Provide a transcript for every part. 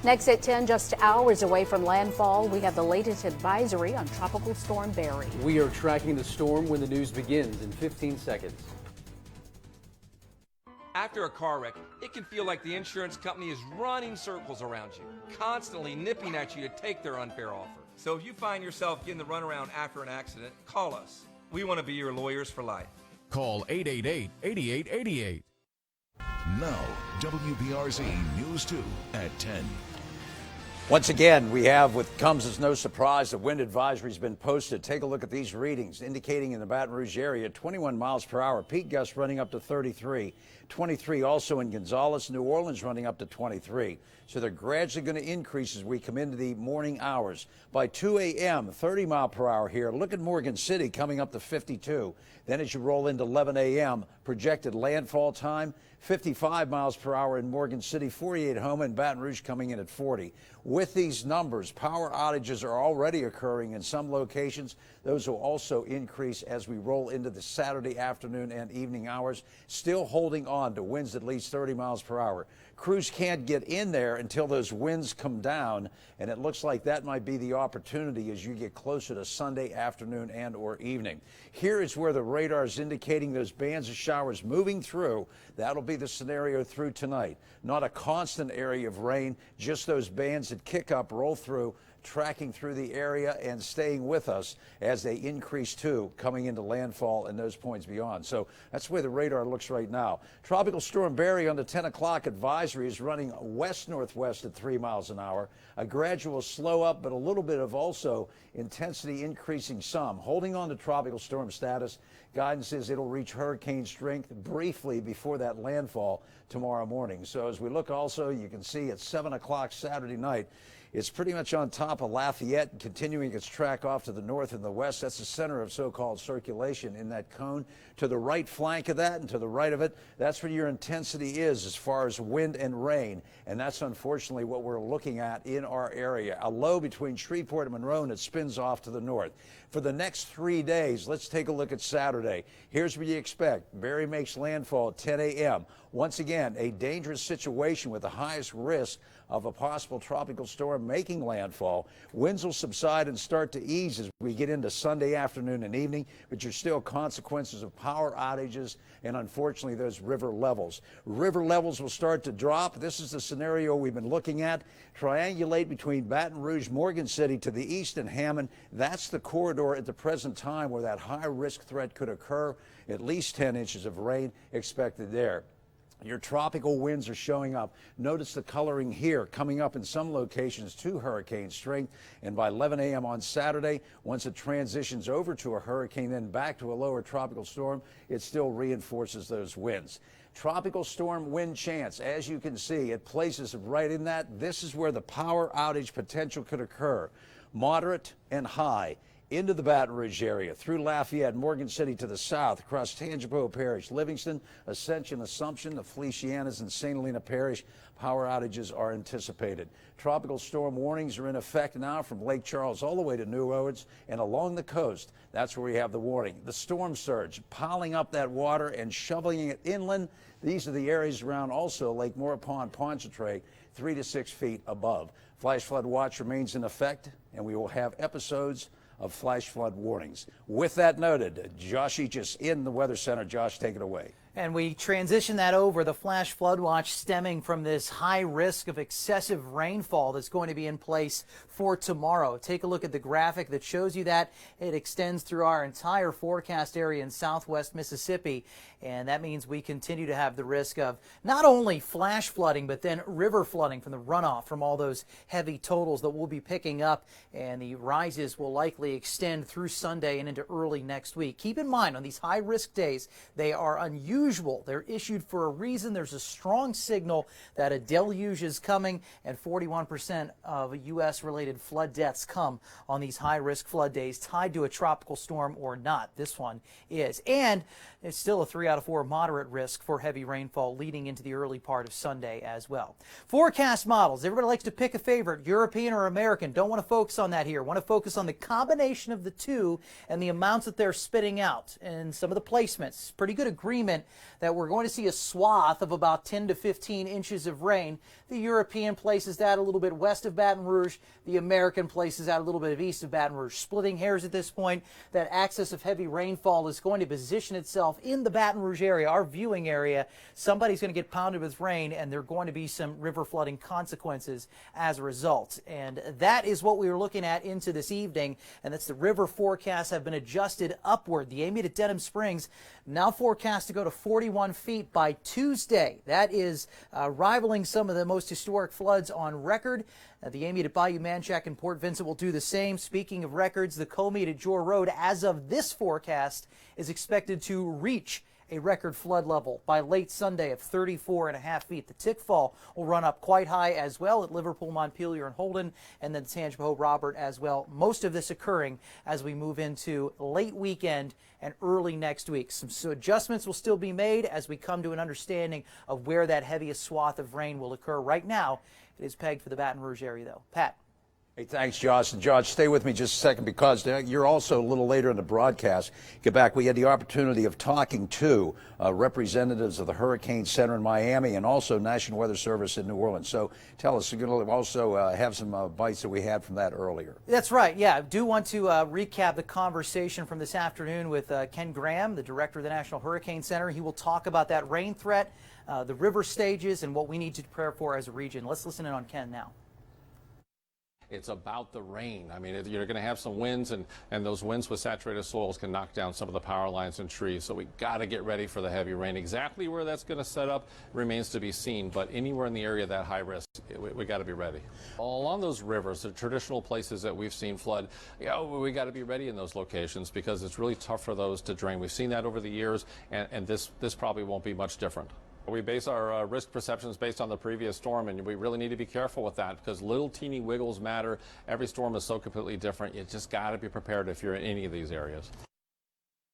Next at 10, just hours away from landfall, we have the latest advisory on Tropical Storm Barry. We are tracking the storm when the news begins in 15 seconds. After a car wreck, it can feel like the insurance company is running circles around you, constantly nipping at you to take their unfair offer. So if you find yourself getting the runaround after an accident, call us. We want to be your lawyers for life. Call 888-8888. Now, WBRZ News 2 at 10. Once again, we have, what comes as no surprise, the wind advisory has been posted. Take a look at these readings, indicating in the Baton Rouge area 21 miles per hour, peak gusts running up to 33, 23 also in Gonzales, New Orleans running up to 23. So they're gradually going to increase as we come into the morning hours. By 2 a.m., 30 mile per hour here. Look at Morgan City coming up to 52. Then as you roll into 11 a.m., projected landfall time, 55 miles per hour in Morgan City, 48 home, and Baton Rouge coming in at 40. With these numbers, power outages are already occurring in some locations. Those will also increase as we roll into the Saturday afternoon and evening hours, still holding on to winds at least 30 miles per hour. Crews can't get in there until those winds come down, and it looks like that might be the opportunity as you get closer to Sunday afternoon and or evening. Here is where the radar is indicating those bands of showers moving through. That'll be the scenario through tonight. Not a constant area of rain, just those bands that kick up, roll through, tracking through the area and staying with us as they increase too, coming into landfall and those points beyond. So that's where the radar looks right now. Tropical Storm Barry on the 10 o'clock advisory is running west-northwest at 3 miles an hour. A gradual slow up, but a little bit of also intensity increasing some. Holding on to tropical storm status. Guidance is it'll reach hurricane strength briefly before that landfall tomorrow morning. So as we look also, you can see at 7 o'clock Saturday night, it's pretty much on top of Lafayette, continuing its track off to the north and the west. That's the center of so-called circulation in that cone. To the right flank of that and to the right of it, that's where your intensity is as far as wind and rain. And that's unfortunately what we're looking at in our area. A low between Shreveport and Monroe, and it spins off to the north. For the next 3 days, let's take a look at Saturday. Here's what you expect. Barry makes landfall at 10 a.m. Once again, a dangerous situation with the highest risk of a possible tropical storm making landfall. Winds will subside and start to ease as we get into Sunday afternoon and evening, but there's still consequences of power outages and unfortunately those river levels. River levels will start to drop. This is the scenario we've been looking at. Triangulate between Baton Rouge, Morgan City to the east and Hammond. That's the corridor at the present time where that high risk threat could occur. At least 10 inches of rain expected there. Your tropical winds are showing up. Notice the coloring here, coming up in some locations to hurricane strength. And by 11 a.m. on Saturday, once it transitions over to a hurricane, then back to a lower tropical storm, it still reinforces those winds. Tropical storm wind chance, as you can see, at places right in that, this is where the power outage potential could occur. Moderate and high. Into the Baton Rouge area, through Lafayette, Morgan City to the south, across Tangipahoa Parish, Livingston, Ascension, Assumption, the Felicianas, and St. Helena Parish. Power outages are anticipated. Tropical storm warnings are in effect now from Lake Charles all the way to New Orleans and along the coast. That's where we have the warning. The storm surge, piling up that water and shoveling it inland. These are the areas around also Lake Maurepas, Pontchartrain, 3 to 6 feet above. Flash flood watch remains in effect, and we will have episodes of flash flood warnings. With that noted, Josh Eachus in the Weather Center. Josh, take it away. And we transition that over, the flash flood watch stemming from this high risk of excessive rainfall that's going to be in place for tomorrow. Take a look at the graphic that shows you that. It extends through our entire forecast area in southwest Mississippi. And that means we continue to have the risk of not only flash flooding, but then river flooding from the runoff from all those heavy totals that we'll be picking up. And the rises will likely extend through Sunday and into early next week. Keep in mind, on these high risk days, they are unusual. They're issued for a reason. There's a strong signal that a deluge is coming, and 41% of U.S. related flood deaths come on these high risk flood days tied to a tropical storm or not. This one is. And it's still a 3 out of 4 moderate risk for heavy rainfall leading into the early part of Sunday as well. Forecast models. Everybody likes to pick a favorite, European or American. Don't want to focus on that here. Want to focus on the combination of the two and the amounts that they're spitting out and some of the placements. Pretty good agreement that we're going to see a swath of about 10 to 15 inches of rain. The European places that a little bit west of Baton Rouge. The American places out a little bit of east of Baton Rouge. Splitting hairs at this point. That axis of heavy rainfall is going to position itself in the Baton Rouge area, our viewing area. Somebody's going to get pounded with rain, and there are going to be some river flooding consequences as a result. And that is what we were looking at into this evening, and that's the river forecasts have been adjusted upward. The Amite at Denham Springs now forecast to go to 41 feet by Tuesday. That is rivaling some of the most historic floods on record. The Amite at Bayou Manchac and Port Vincent will do the same. Speaking of records, the Comite at Jor Road, as of this forecast, is expected to reach a record flood level by late Sunday of 34.5 feet. The Tickfall will run up quite high as well at Liverpool, Montpelier, and Holden, and then Tangipahoa, Robert as well. Most of this occurring as we move into late weekend and early next week. Some adjustments will still be made as we come to an understanding of where that heaviest swath of rain will occur. Right now, it is pegged for the Baton Rouge area, though. Pat. Hey, thanks, Josh. And Josh, stay with me just a second, because you're also a little later in the broadcast. Get back. We had the opportunity of talking to representatives of the Hurricane Center in Miami and also National Weather Service in New Orleans. So tell us, you're going to also have some bites that we had from that earlier. That's right. Yeah, I do want to recap the conversation from this afternoon with Ken Graham, the director of the National Hurricane Center. He will talk about that rain threat, the river stages, and what we need to prepare for as a region. Let's listen in on Ken now. It's about the rain. I mean, you're going to have some winds, and those winds with saturated soils can knock down some of the power lines and trees. So we got to get ready for the heavy rain. Exactly where that's going to set up remains to be seen, but anywhere in the area that high risk, we got to be ready. All along those rivers, the traditional places that we've seen flood, we got to be ready in those locations because it's really tough for those to drain. We've seen that over the years, and this probably won't be much different. We base our risk perceptions based on the previous storm, and we really need to be careful with that because little teeny wiggles matter. Every storm is so completely different. You just got to be prepared if you're in any of these areas.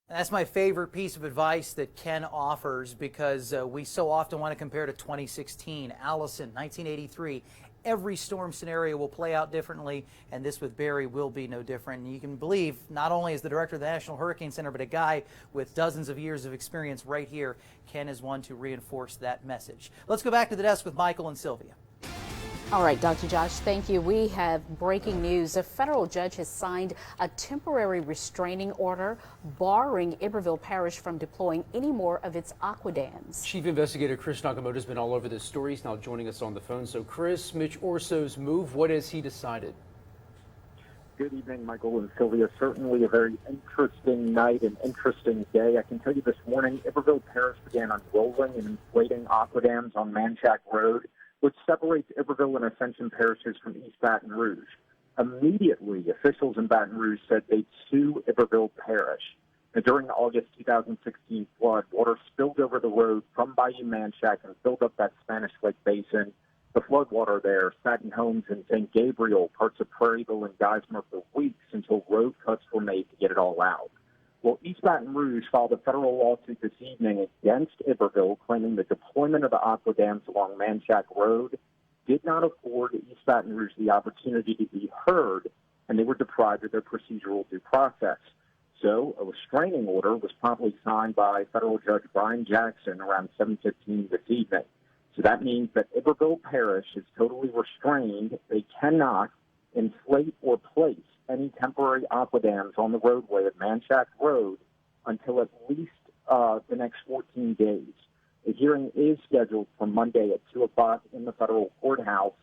That's my favorite piece of advice that Ken offers because we so often want to compare to 2016, Allison, 1983. Every storm scenario will play out differently, and this with Barry will be no different. And you can believe, not only as the director of the National Hurricane Center, but a guy with dozens of years of experience right here, Ken is one to reinforce that message. Let's go back to the desk with Michael and Sylvia. All right, Dr. Josh, thank you. We have breaking news. A federal judge has signed a temporary restraining order barring Iberville Parish from deploying any more of its aqua dams. Chief Investigator Chris Nakamoto has been all over this story. He's now joining us on the phone. So, Chris, Mitch Orso's move, what has he decided? Good evening, Michael and Sylvia. Certainly a very interesting night and interesting day. I can tell you this morning, Iberville Parish began unrolling and inflating aqua dams on Manchac Road, which separates Iberville and Ascension parishes from East Baton Rouge. Immediately, officials in Baton Rouge said they'd sue Iberville Parish. Now, during the August 2016 flood, water spilled over the road from Bayou Manchac and filled up that Spanish Lake Basin. The floodwater there sat in homes in St. Gabriel, parts of Prairieville, and Geismar for weeks until road cuts were made to get it all out. Well, East Baton Rouge filed a federal lawsuit this evening against Iberville, claiming the deployment of the aqua dams along Manchac Road did not afford East Baton Rouge the opportunity to be heard, and they were deprived of their procedural due process. So a restraining order was promptly signed by federal judge Brian Jackson around 7:15 this evening. So that means that Iberville Parish is totally restrained. They cannot inflate or place any temporary aqua dams on the roadway of Manchac Road until at least the next 14 days. The hearing is scheduled for Monday at 2 o'clock in the federal courthouse.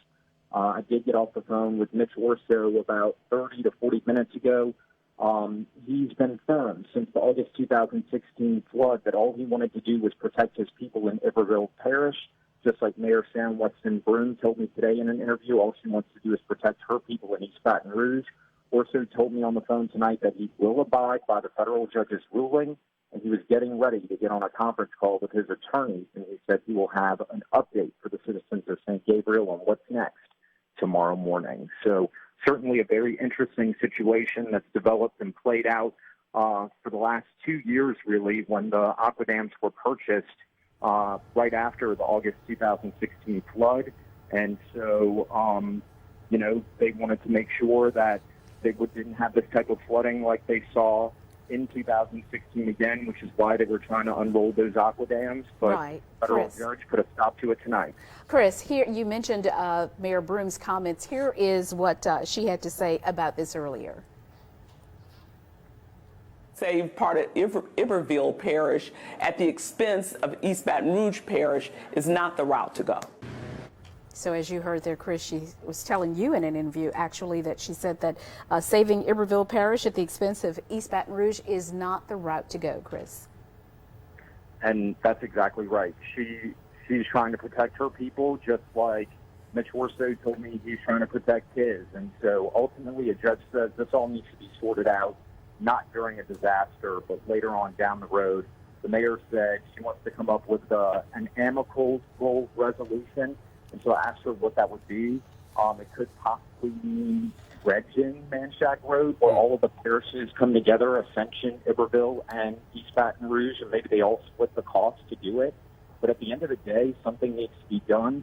I did get off the phone with Mitch Orso about 30 to 40 minutes ago. He's been firm since the August 2016 flood that all he wanted to do was protect his people in Iberville Parish. Just like Mayor Sam Weston Broome told me today in an interview, all she wants to do is protect her people in East Baton Rouge. Orso told me on the phone tonight that he will abide by the federal judge's ruling, and he was getting ready to get on a conference call with his attorneys, and he said he will have an update for the citizens of St. Gabriel on what's next tomorrow morning. So certainly a very interesting situation that's developed and played out for the last 2 years, really, when the aqua dams were purchased right after the August 2016 flood. And so, they wanted to make sure that they didn't have this type of flooding like they saw in 2016 again, which is why they were trying to unroll those aqua dams. But Right. federal Chris. judge put a stop to it tonight. Chris, here you mentioned Mayor Broom's comments. Here is what she had to say about this earlier. Save part of Iberville Parish at the expense of East Baton Rouge Parish is not the route to go. So as you heard there, Chris, she was telling you in an interview, actually, that she said that saving Iberville Parish at the expense of East Baton Rouge is not the route to go, Chris. And that's exactly right. She's trying to protect her people, just like Mitch Orso told me he's trying to protect his. And so ultimately a judge says this all needs to be sorted out, not during a disaster, but later on down the road. The mayor said she wants to come up with an amicable resolution. And so I asked her what that would be. It could possibly mean dredging Manchac Road, where all of the parishes come together, Ascension, Iberville, and East Baton Rouge, and maybe they all split the cost to do it. But at the end of the day, something needs to be done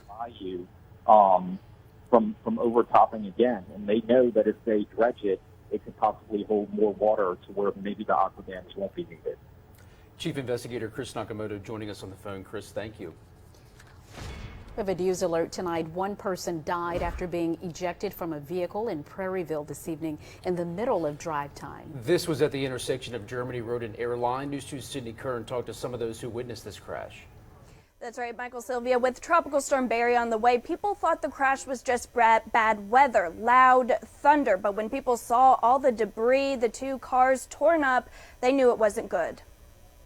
by you from overtopping again. And they know that if they dredge it, it could possibly hold more water to where maybe the aqua dams won't be needed. Chief Investigator Chris Nakamoto joining us on the phone. Chris, thank you. We have a news alert tonight. One person died after being ejected from a vehicle in Prairieville this evening in the middle of drive time. This was at the intersection of Germany Road and Airline. News 2's Sydney Kern talked to some of those who witnessed this crash. That's right, Michael. Sylvia, with Tropical Storm Barry on the way, people thought the crash was just bad weather, loud thunder. But when people saw all the debris, the two cars torn up, they knew it wasn't good.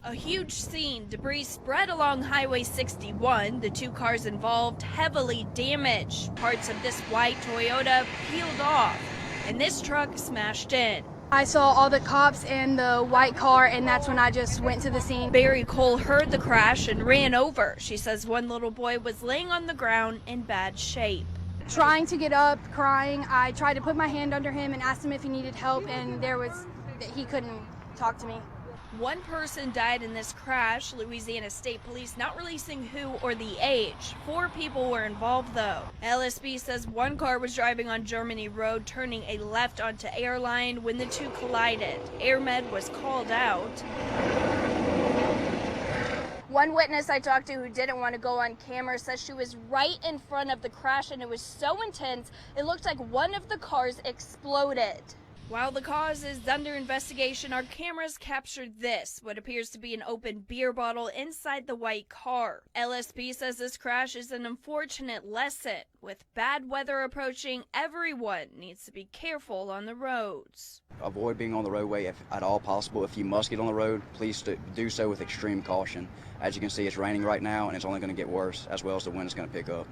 A huge scene, debris spread along Highway 61, the two cars involved heavily damaged. Parts of this white Toyota peeled off, and this truck smashed in. I saw all the cops and the white car, and that's when I just went to the scene. Barry Cole heard the crash and ran over. She says one little boy was laying on the ground in bad shape. Trying to get up, crying, I tried to put my hand under him and asked him if he needed help, and he couldn't talk to me. One person died in this crash, Louisiana State Police not releasing who or the age. 4 people were involved, though. LSB says one car was driving on Germany Road, turning a left onto Airline when the two collided. AirMed was called out. One witness I talked to who didn't want to go on camera says she was right in front of the crash, and it was so intense, it looked like one of the cars exploded. While the cause is under investigation, our cameras captured this, what appears to be an open beer bottle inside the white car. LSP says this crash is an unfortunate lesson. With bad weather approaching, everyone needs to be careful on the roads. Avoid being on the roadway if at all possible. If you must get on the road, please do so with extreme caution. As you can see, it's raining right now, and it's only going to get worse, as well as the wind is going to pick up.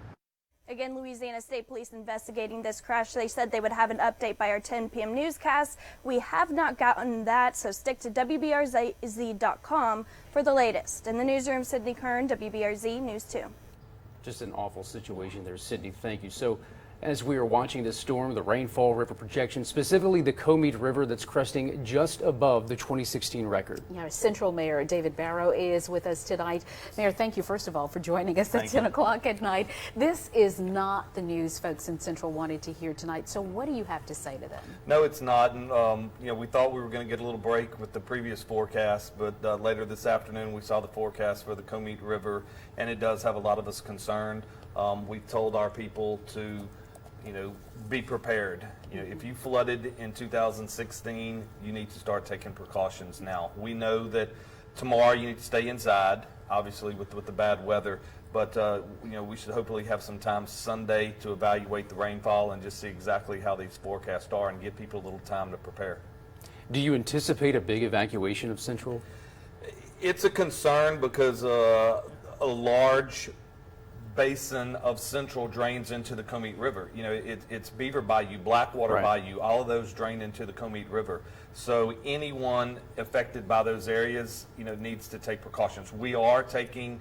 Again, Louisiana State Police investigating this crash. They said they would have an update by our 10 p.m. newscast. We have not gotten that, so stick to WBRZ.com for the latest. In the newsroom, Sydney Kern, WBRZ News 2. Just an awful situation there, Sydney. Thank you. So, as we are watching this storm, the rainfall river projection, specifically the Comite River that's cresting just above the 2016 record. Yeah, Central Mayor David Barrow is with us tonight. Mayor, thank you, first of all, for joining us at 10 o'clock at night. This is not the news folks in Central wanted to hear tonight, so what do you have to say to them? No, it's not. And, we thought we were going to get a little break with the previous forecast, but later this afternoon we saw the forecast for the Comite River, and it does have a lot of us concerned. We've told our people to be prepared. If you flooded in 2016, you need to start taking precautions now. We know that tomorrow you need to stay inside, obviously with the bad weather, but we should hopefully have some time Sunday to evaluate the rainfall and just see exactly how these forecasts are and give people a little time to prepare. Do you anticipate a big evacuation of Central? It's a concern because a large basin of Central drains into the Comite River. It's Beaver Bayou, Blackwater Bayou, all of those drain into the Comite River. So anyone affected by those areas, needs to take precautions. We are taking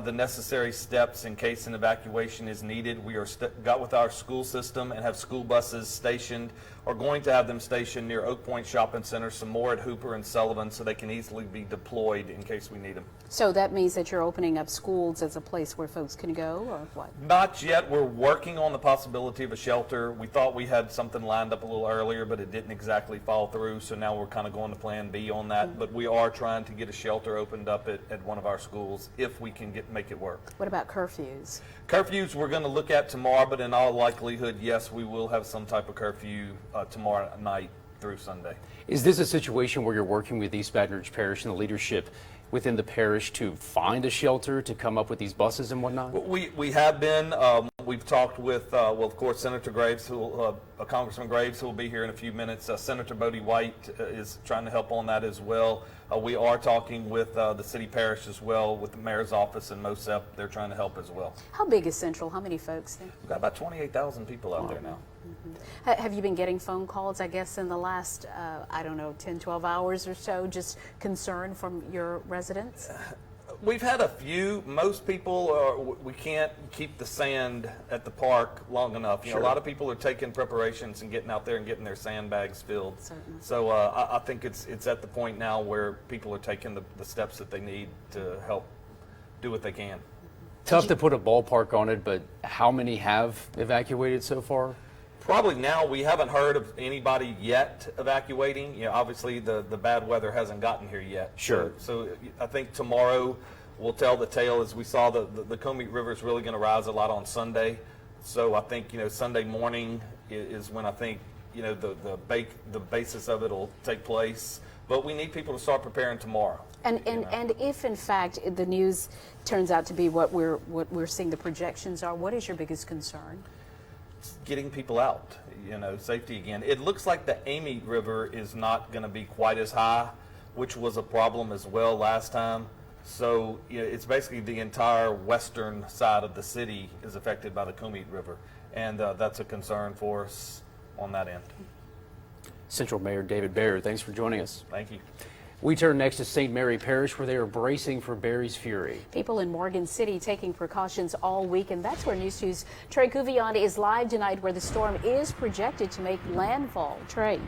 the necessary steps in case an evacuation is needed. We are got with our school system and have school buses stationed are going to have them stationed near Oak Point Shopping Center, some more at Hooper and Sullivan, so they can easily be deployed in case we need them. So that means that you're opening up schools as a place where folks can go, or what? Not yet. We're working on the possibility of a shelter. We thought we had something lined up a little earlier, but it didn't exactly fall through, so now we're kind of going to plan B on that. But we are trying to get a shelter opened up at one of our schools if we can make it work. What about curfews? Curfews we're going to look at tomorrow, but in all likelihood, yes, we will have some type of curfew tomorrow night through Sunday. Is this a situation where you're working with East Baton Rouge Parish and the leadership within the parish to find a shelter to come up with these buses and whatnot? We have been. We've talked with, well, of course, Senator Graves, Congressman Graves, who will be here in a few minutes. Senator Bodie White is trying to help on that as well. We are talking with the city parish as well, with the mayor's office and MOSEP. They're trying to help as well. How big is Central? How many folks there? We've got about 28,000 people out there now. Have you been getting phone calls, I guess, in the last, I don't know, 10, 12 hours or so, just concern from your residents? We've had a few. Most people we can't keep the sand at the park long enough. You know, a lot of people are taking preparations and getting out there and getting their sandbags filled. Certainly. So I think it's at the point now where people are taking the steps that they need to help do what they can. Tough to put a ballpark on it, but how many have evacuated so far? Probably now we haven't heard of anybody yet evacuating. You know, obviously the bad weather hasn't gotten here yet. Sure. So I think tomorrow will tell the tale. As we saw, the Comeet River is really going to rise a lot on Sunday. So I think, you know, Sunday morning is when I think, you know, the basis of it will take place. But we need people to start preparing tomorrow. And if in fact the news turns out to be what we're seeing the projections are, what is your biggest concern? Getting people out, you know, safety again. It looks like the Amite River is not going to be quite as high, which was a problem as well last time. So you know, it's basically the entire western side of the city is affected by the Comeet River, and that's a concern for us on that end. Central Mayor David Baird, thanks for joining us. Thank you. We turn next to St. Mary Parish, where they are bracing for Barry's fury. People in Morgan City taking precautions all week, and that's where News 2's Trey Cuvion is live tonight, where the storm is projected to make landfall. Trey.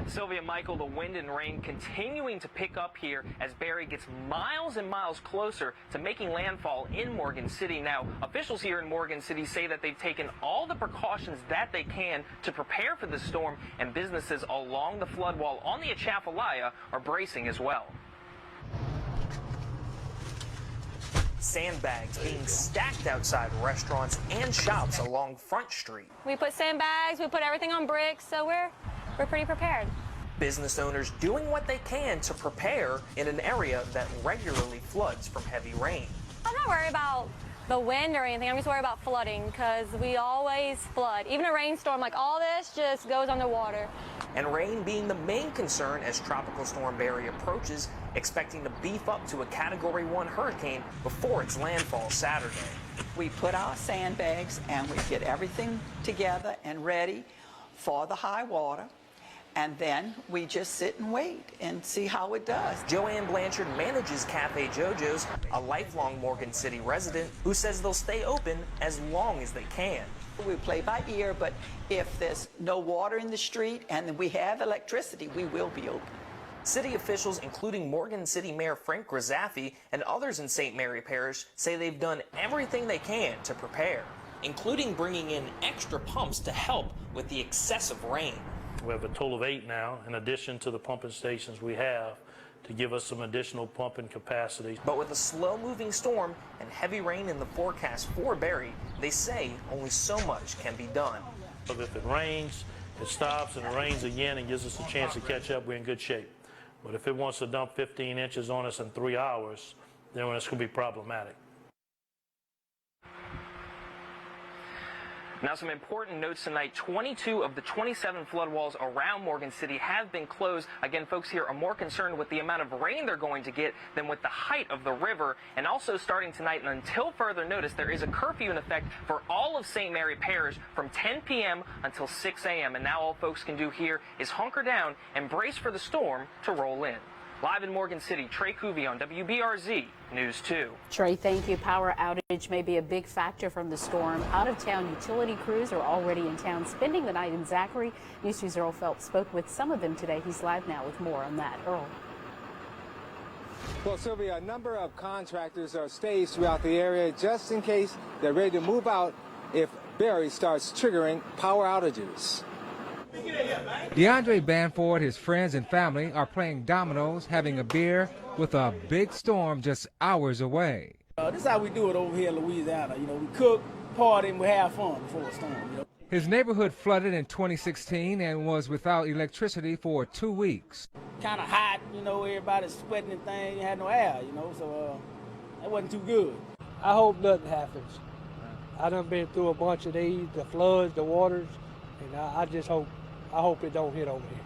Sylvia, Michael, the wind and rain continuing to pick up here as Barry gets miles and miles closer to making landfall in Morgan City. Now, officials here in Morgan City say that they've taken all the precautions that they can to prepare for the storm, and businesses along the flood wall on the Atchafalaya are bracing as well. Sandbags being stacked outside restaurants and shops along Front Street. We put sandbags, we put everything on bricks, so we're pretty prepared. Business owners doing what they can to prepare in an area that regularly floods from heavy rain. I'm not worried about the wind or anything. I'm just worried about flooding because we always flood. Even a rainstorm, like all this just goes underwater. And rain being the main concern as Tropical Storm Barry approaches, expecting to beef up to a Category 1 hurricane before its landfall Saturday. We put our sandbags and we get everything together and ready for the high water. And then we just sit and wait and see how it does. Joanne Blanchard manages Cafe JoJo's, a lifelong Morgan City resident who says they'll stay open as long as they can. We play by ear, but if there's no water in the street and we have electricity, we will be open. City officials, including Morgan City Mayor Frank Grizaffi and others in St. Mary Parish, say they've done everything they can to prepare, including bringing in extra pumps to help with the excessive rain. We have a total of 8 now, in addition to the pumping stations we have, to give us some additional pumping capacity. But with a slow-moving storm and heavy rain in the forecast for Barry, they say only so much can be done. If it rains, it stops, and it rains again and gives us a chance to catch up, we're in good shape. But if it wants to dump 15 inches on us in 3 hours, then it's going to be problematic. Now, some important notes tonight. 22 of the 27 flood walls around Morgan City have been closed. Again, folks here are more concerned with the amount of rain they're going to get than with the height of the river. And also starting tonight and until further notice, there is a curfew in effect for all of St. Mary Parish from 10 p.m. until 6 a.m. And now all folks can do here is hunker down and brace for the storm to roll in. Live in Morgan City, Trey Coovey on WBRZ News 2. Trey, thank you. Power outage may be a big factor from the storm. Out-of-town utility crews are already in town spending the night in Zachary. News 2's Earl Phelps spoke with some of them today. He's live now with more on that. Earl. Well, Sylvia, a number of contractors are staged throughout the area just in case they're ready to move out if Barry starts triggering power outages. DeAndre Banford, his friends and family are playing dominoes, having a beer with a big storm just hours away. This is how we do it over here in Louisiana. You know, we cook, party, and we have fun before a storm. You know? His neighborhood flooded in 2016 and was without electricity for 2 weeks. Kind of hot, you know, everybody's sweating and things, had no air, you know, so that wasn't too good. I hope nothing happens. I done been through a bunch of these, the floods, the waters, and I just hope it don't hit over here.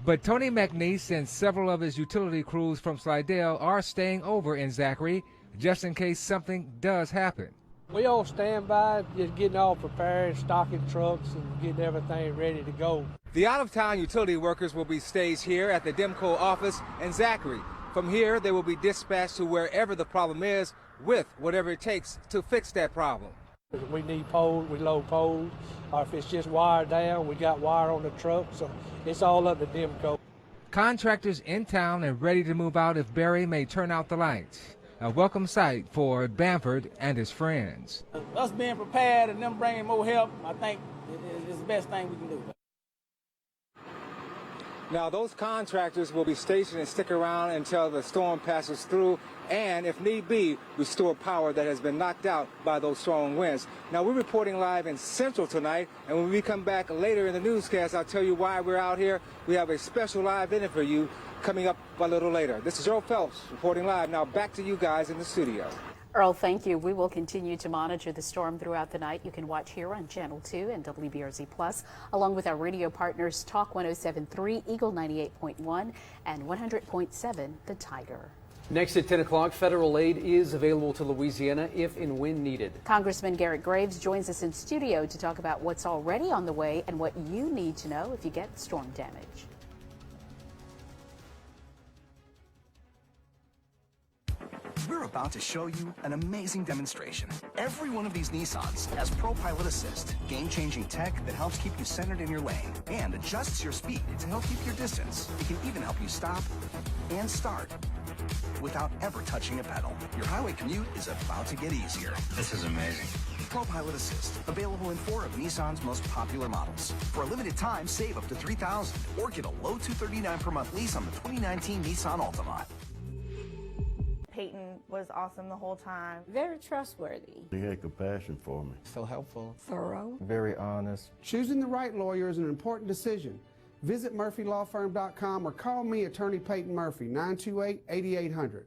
But Tony McNeese and several of his utility crews from Slidell are staying over in Zachary just in case something does happen. We on standby, just getting all prepared, stocking trucks and getting everything ready to go. The out-of-town utility workers will be staged here at the Demco office in Zachary. From here, they will be dispatched to wherever the problem is with whatever it takes to fix that problem. We need poles, we load poles, or if it's just wire down, we got wire on the truck, so it's all up to Demco. Contractors in town and ready to move out if Barry may turn out the lights. A welcome sight for Bamford and his friends. Us being prepared and them bringing more help, I think is the best thing we can do. Now, those contractors will be stationed and stick around until the storm passes through and, if need be, restore power that has been knocked out by those strong winds. Now, we're reporting live in Central tonight, and when we come back later in the newscast, I'll tell you why we're out here. We have a special live interview for you coming up a little later. This is Earl Phelps reporting live. Now, back to you guys in the studio. Earl, thank you. We will continue to monitor the storm throughout the night. You can watch here on Channel 2 and WBRZ Plus, along with our radio partners Talk 107.3, Eagle 98.1, and 100.7 The Tiger. Next at 10 o'clock, federal aid is available to Louisiana if and when needed. Congressman Garrett Graves joins us in studio to talk about what's already on the way and what you need to know if you get storm damage. We're about to show you an amazing demonstration. Every one of these Nissans has Pro Pilot Assist, game-changing tech that helps keep you centered in your lane and adjusts your speed to help keep your distance. It can even help you stop and start without ever touching a pedal. Your highway commute is about to get easier. This is amazing. Pro Pilot Assist, available in 4 of Nissan's most popular models. For a limited time, save up to $3,000 or get a low $239 per month lease on the 2019 Nissan Altima. Peyton was awesome the whole time. Very trustworthy. He had compassion for me. So helpful. Thorough. Very honest. Choosing the right lawyer is an important decision. Visit murphylawfirm.com or call me, Attorney Peyton Murphy, 928-8800.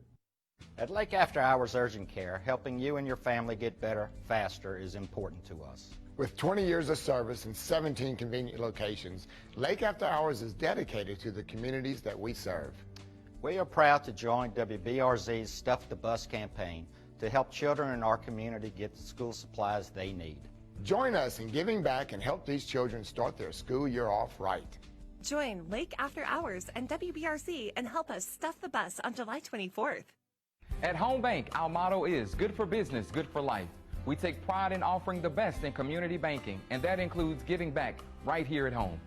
At Lake After Hours Urgent Care, helping you and your family get better faster is important to us. With 20 years of service and 17 convenient locations, Lake After Hours is dedicated to the communities that we serve. We are proud to join WBRZ's Stuff the Bus campaign to help children in our community get the school supplies they need. Join us in giving back and help these children start their school year off right. Join Lake After Hours and WBRZ and help us stuff the bus on July 24th. At Home Bank, our motto is good for business, good for life. We take pride in offering the best in community banking, and that includes giving back right here at home.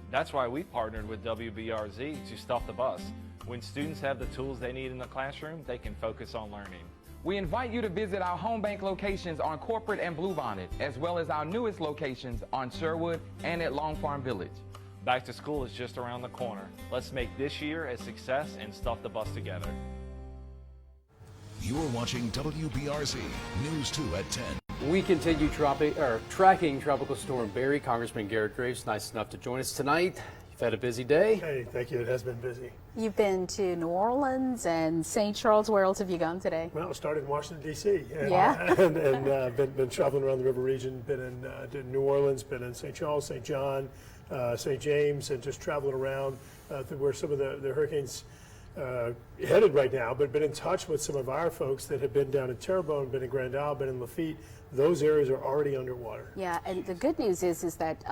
That's why we partnered with WBRZ to stuff the bus. When students have the tools they need in the classroom, they can focus on learning. We invite you to visit our Home Bank locations on Corporate and Bluebonnet, as well as our newest locations on Sherwood and at Long Farm Village. Back to school is just around the corner. Let's make this year a success and stuff the bus together. You're watching WBRZ News 2 at 10. We continue tracking Tropical Storm Barry. Congressman Garrett Graves, nice enough to join us tonight. You've had a busy day. Hey, thank you. It has been busy. You've been to New Orleans and St. Charles. Where else have you gone today? Well, I started in Washington, D.C. And, yeah. and been traveling around the river region. Been in New Orleans, been in St. Charles, St. John, St. James, and just traveling around through where some of the hurricanes headed right now, but been in touch with some of our folks that have been down in Terrebonne, been in Grand Isle, been in Lafitte. Those areas are already underwater. Yeah, and the good news is that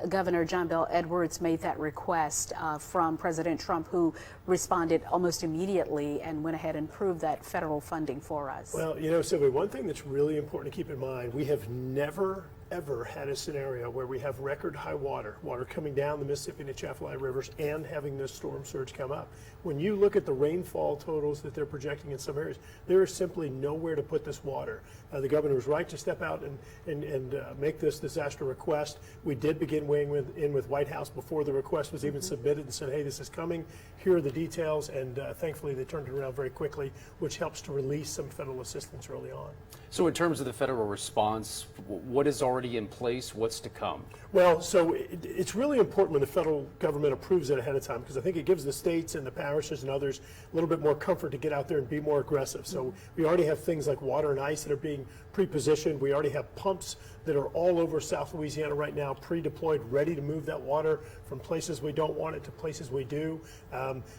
Governor John Bel Edwards made that request from President Trump, who responded almost immediately and went ahead and approved that federal funding for us. Well, you know, Sylvia, one thing that's really important to keep in mind, we have never ever had a scenario where we have record high water coming down the Mississippi and the Atchafalaya rivers and having this storm surge come up. When you look at the rainfall totals that they're projecting in some areas, there is simply nowhere to put this water. The governor was right to step out and make this disaster request. We did begin weighing in with White House before the request was even submitted and said, hey, this is coming. Here are the details. And thankfully, they turned it around very quickly, which helps to release some federal assistance early on. So in terms of the federal response, what is already in place? What's to come? Well, so it's really important when the federal government approves it ahead of time, because I think it gives the states and the parishes and others a little bit more comfort to get out there and be more aggressive. So we already have things like water and ice that are being pre-positioned. We already have pumps that are all over South Louisiana right now, pre-deployed, ready to move that water from places we don't want it to places we do.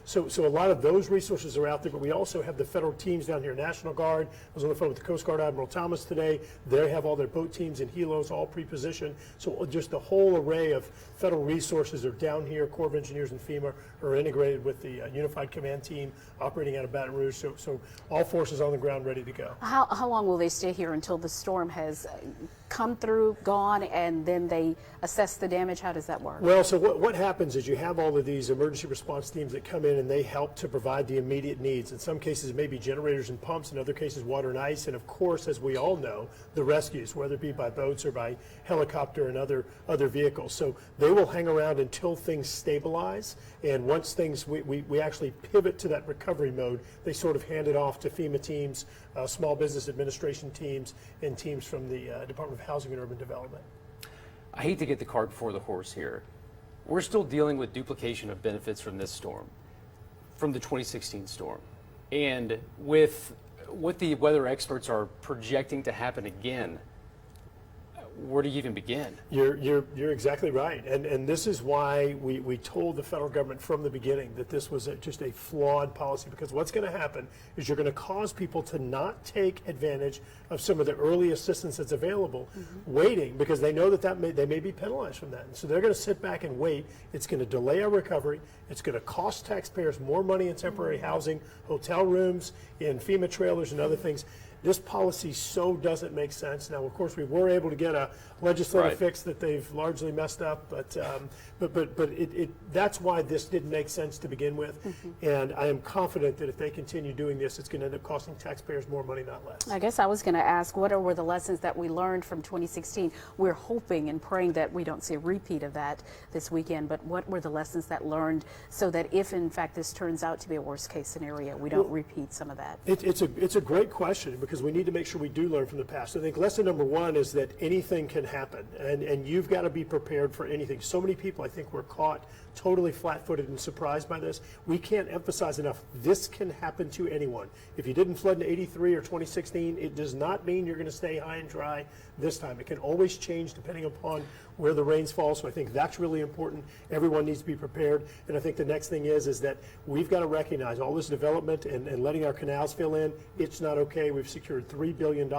So a lot of those resources are out there, but we also have the federal teams down here, National Guard. I was on the phone with the Coast Guard Admiral Thomas today. They have all their boat teams and helos all pre-positioned. So just a whole array of federal resources are down here. Corps of Engineers and FEMA are integrated with the Unified Command Team operating out of Baton Rouge. So all forces on the ground ready to go. How long will they stay here until the storm has come through, gone, and then they assess the damage? How does that work? Well, so what happens is you have all of these emergency response teams that come in and they help to provide the immediate needs. In some cases, it may be generators and pumps. In other cases, water and ice. And of course, as we all know, the rescues, whether it be by boats or by helicopter and other vehicles. So they will hang around until things stabilize. And once things, we actually pivot to that recovery mode, they sort of hand it off to FEMA teams, Small Business Administration teams, and teams from the Department of Housing and Urban Development. I hate to get the cart before the horse here. We're still dealing with duplication of benefits from this storm, from the 2016 storm. And with what the weather experts are projecting to happen again, where do you even begin? You're exactly right, and this is why we told the federal government from the beginning that this was just a flawed policy, because what's going to happen is you're going to cause people to not take advantage of some of the early assistance that's available, waiting, because they know that they may be penalized from that, and so they're going to sit back and wait. It's going to delay our recovery. It's going to cost taxpayers more money in temporary housing, hotel rooms, in FEMA trailers and other things. This policy so doesn't make sense. Now, of course, we were able to get a legislative fix that they've largely messed up, but that's why this didn't make sense to begin with. And I am confident that if they continue doing this, it's going to end up costing taxpayers more money, not less. I guess I was going to ask, what were the lessons that we learned from 2016? We're hoping and praying that we don't see a repeat of that this weekend, but what were the lessons that learned so that if, in fact, this turns out to be a worst-case scenario, we don't repeat some of that? It's a great question, because we need to make sure we do learn from the past. I think lesson number one is that anything can happen, and you've got to be prepared for anything. So many people, I think, were caught totally flat-footed and surprised by this. We can't emphasize enough, this can happen to anyone. If you didn't flood in 83 or 2016, it does not mean you're going to stay high and dry this time. It can always change depending upon where the rains fall, so I think that's really important. Everyone needs to be prepared, and I think the next thing is that we've got to recognize all this development and letting our canals fill in. It's not okay. We've secured $3 billion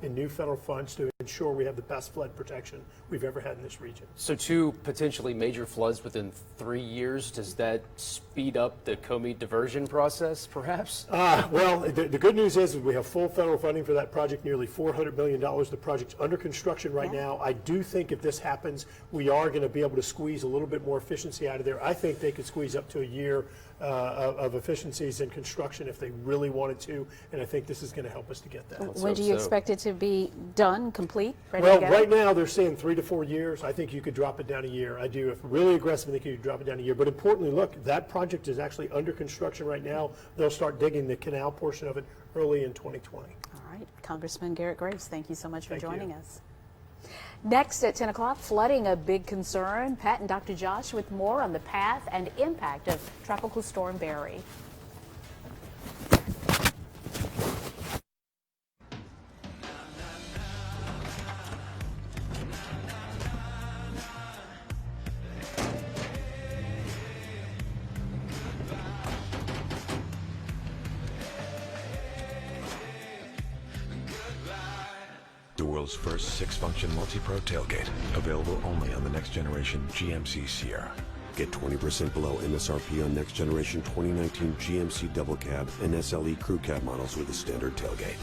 in new federal funds to ensure we have the best flood protection we've ever had in this region. So 2 potentially major floods within 3 years, does that speed up the Comey diversion process, perhaps? Well, the good news is we have full federal funding for that project, nearly $400 million. The project's under construction right now. I do think if this happens, we are going to be able to squeeze a little bit more efficiency out of there. I think they could squeeze up to a year of efficiencies in construction if they really wanted to, and I think this is going to help us to get that. When do you expect it to be done, complete, ready well, to go? Right now they're saying 3 to 4 years. I think you could drop it down a year. I do. If really aggressive, I think you could drop it down a year. But importantly, look, that project is actually under construction right now. They'll start digging the canal portion of it early in 2020. All right. Congressman Garrett Graves, thank you so much for joining us. Next at 10 o'clock, flooding a big concern. Pat and Dr. Josh with more on the path and impact of Tropical Storm Barry. The world's first 6-function multi-pro tailgate. Available only on the next generation GMC Sierra. Get 20% below MSRP on next generation 2019 GMC double cab and SLE crew cab models with a standard tailgate.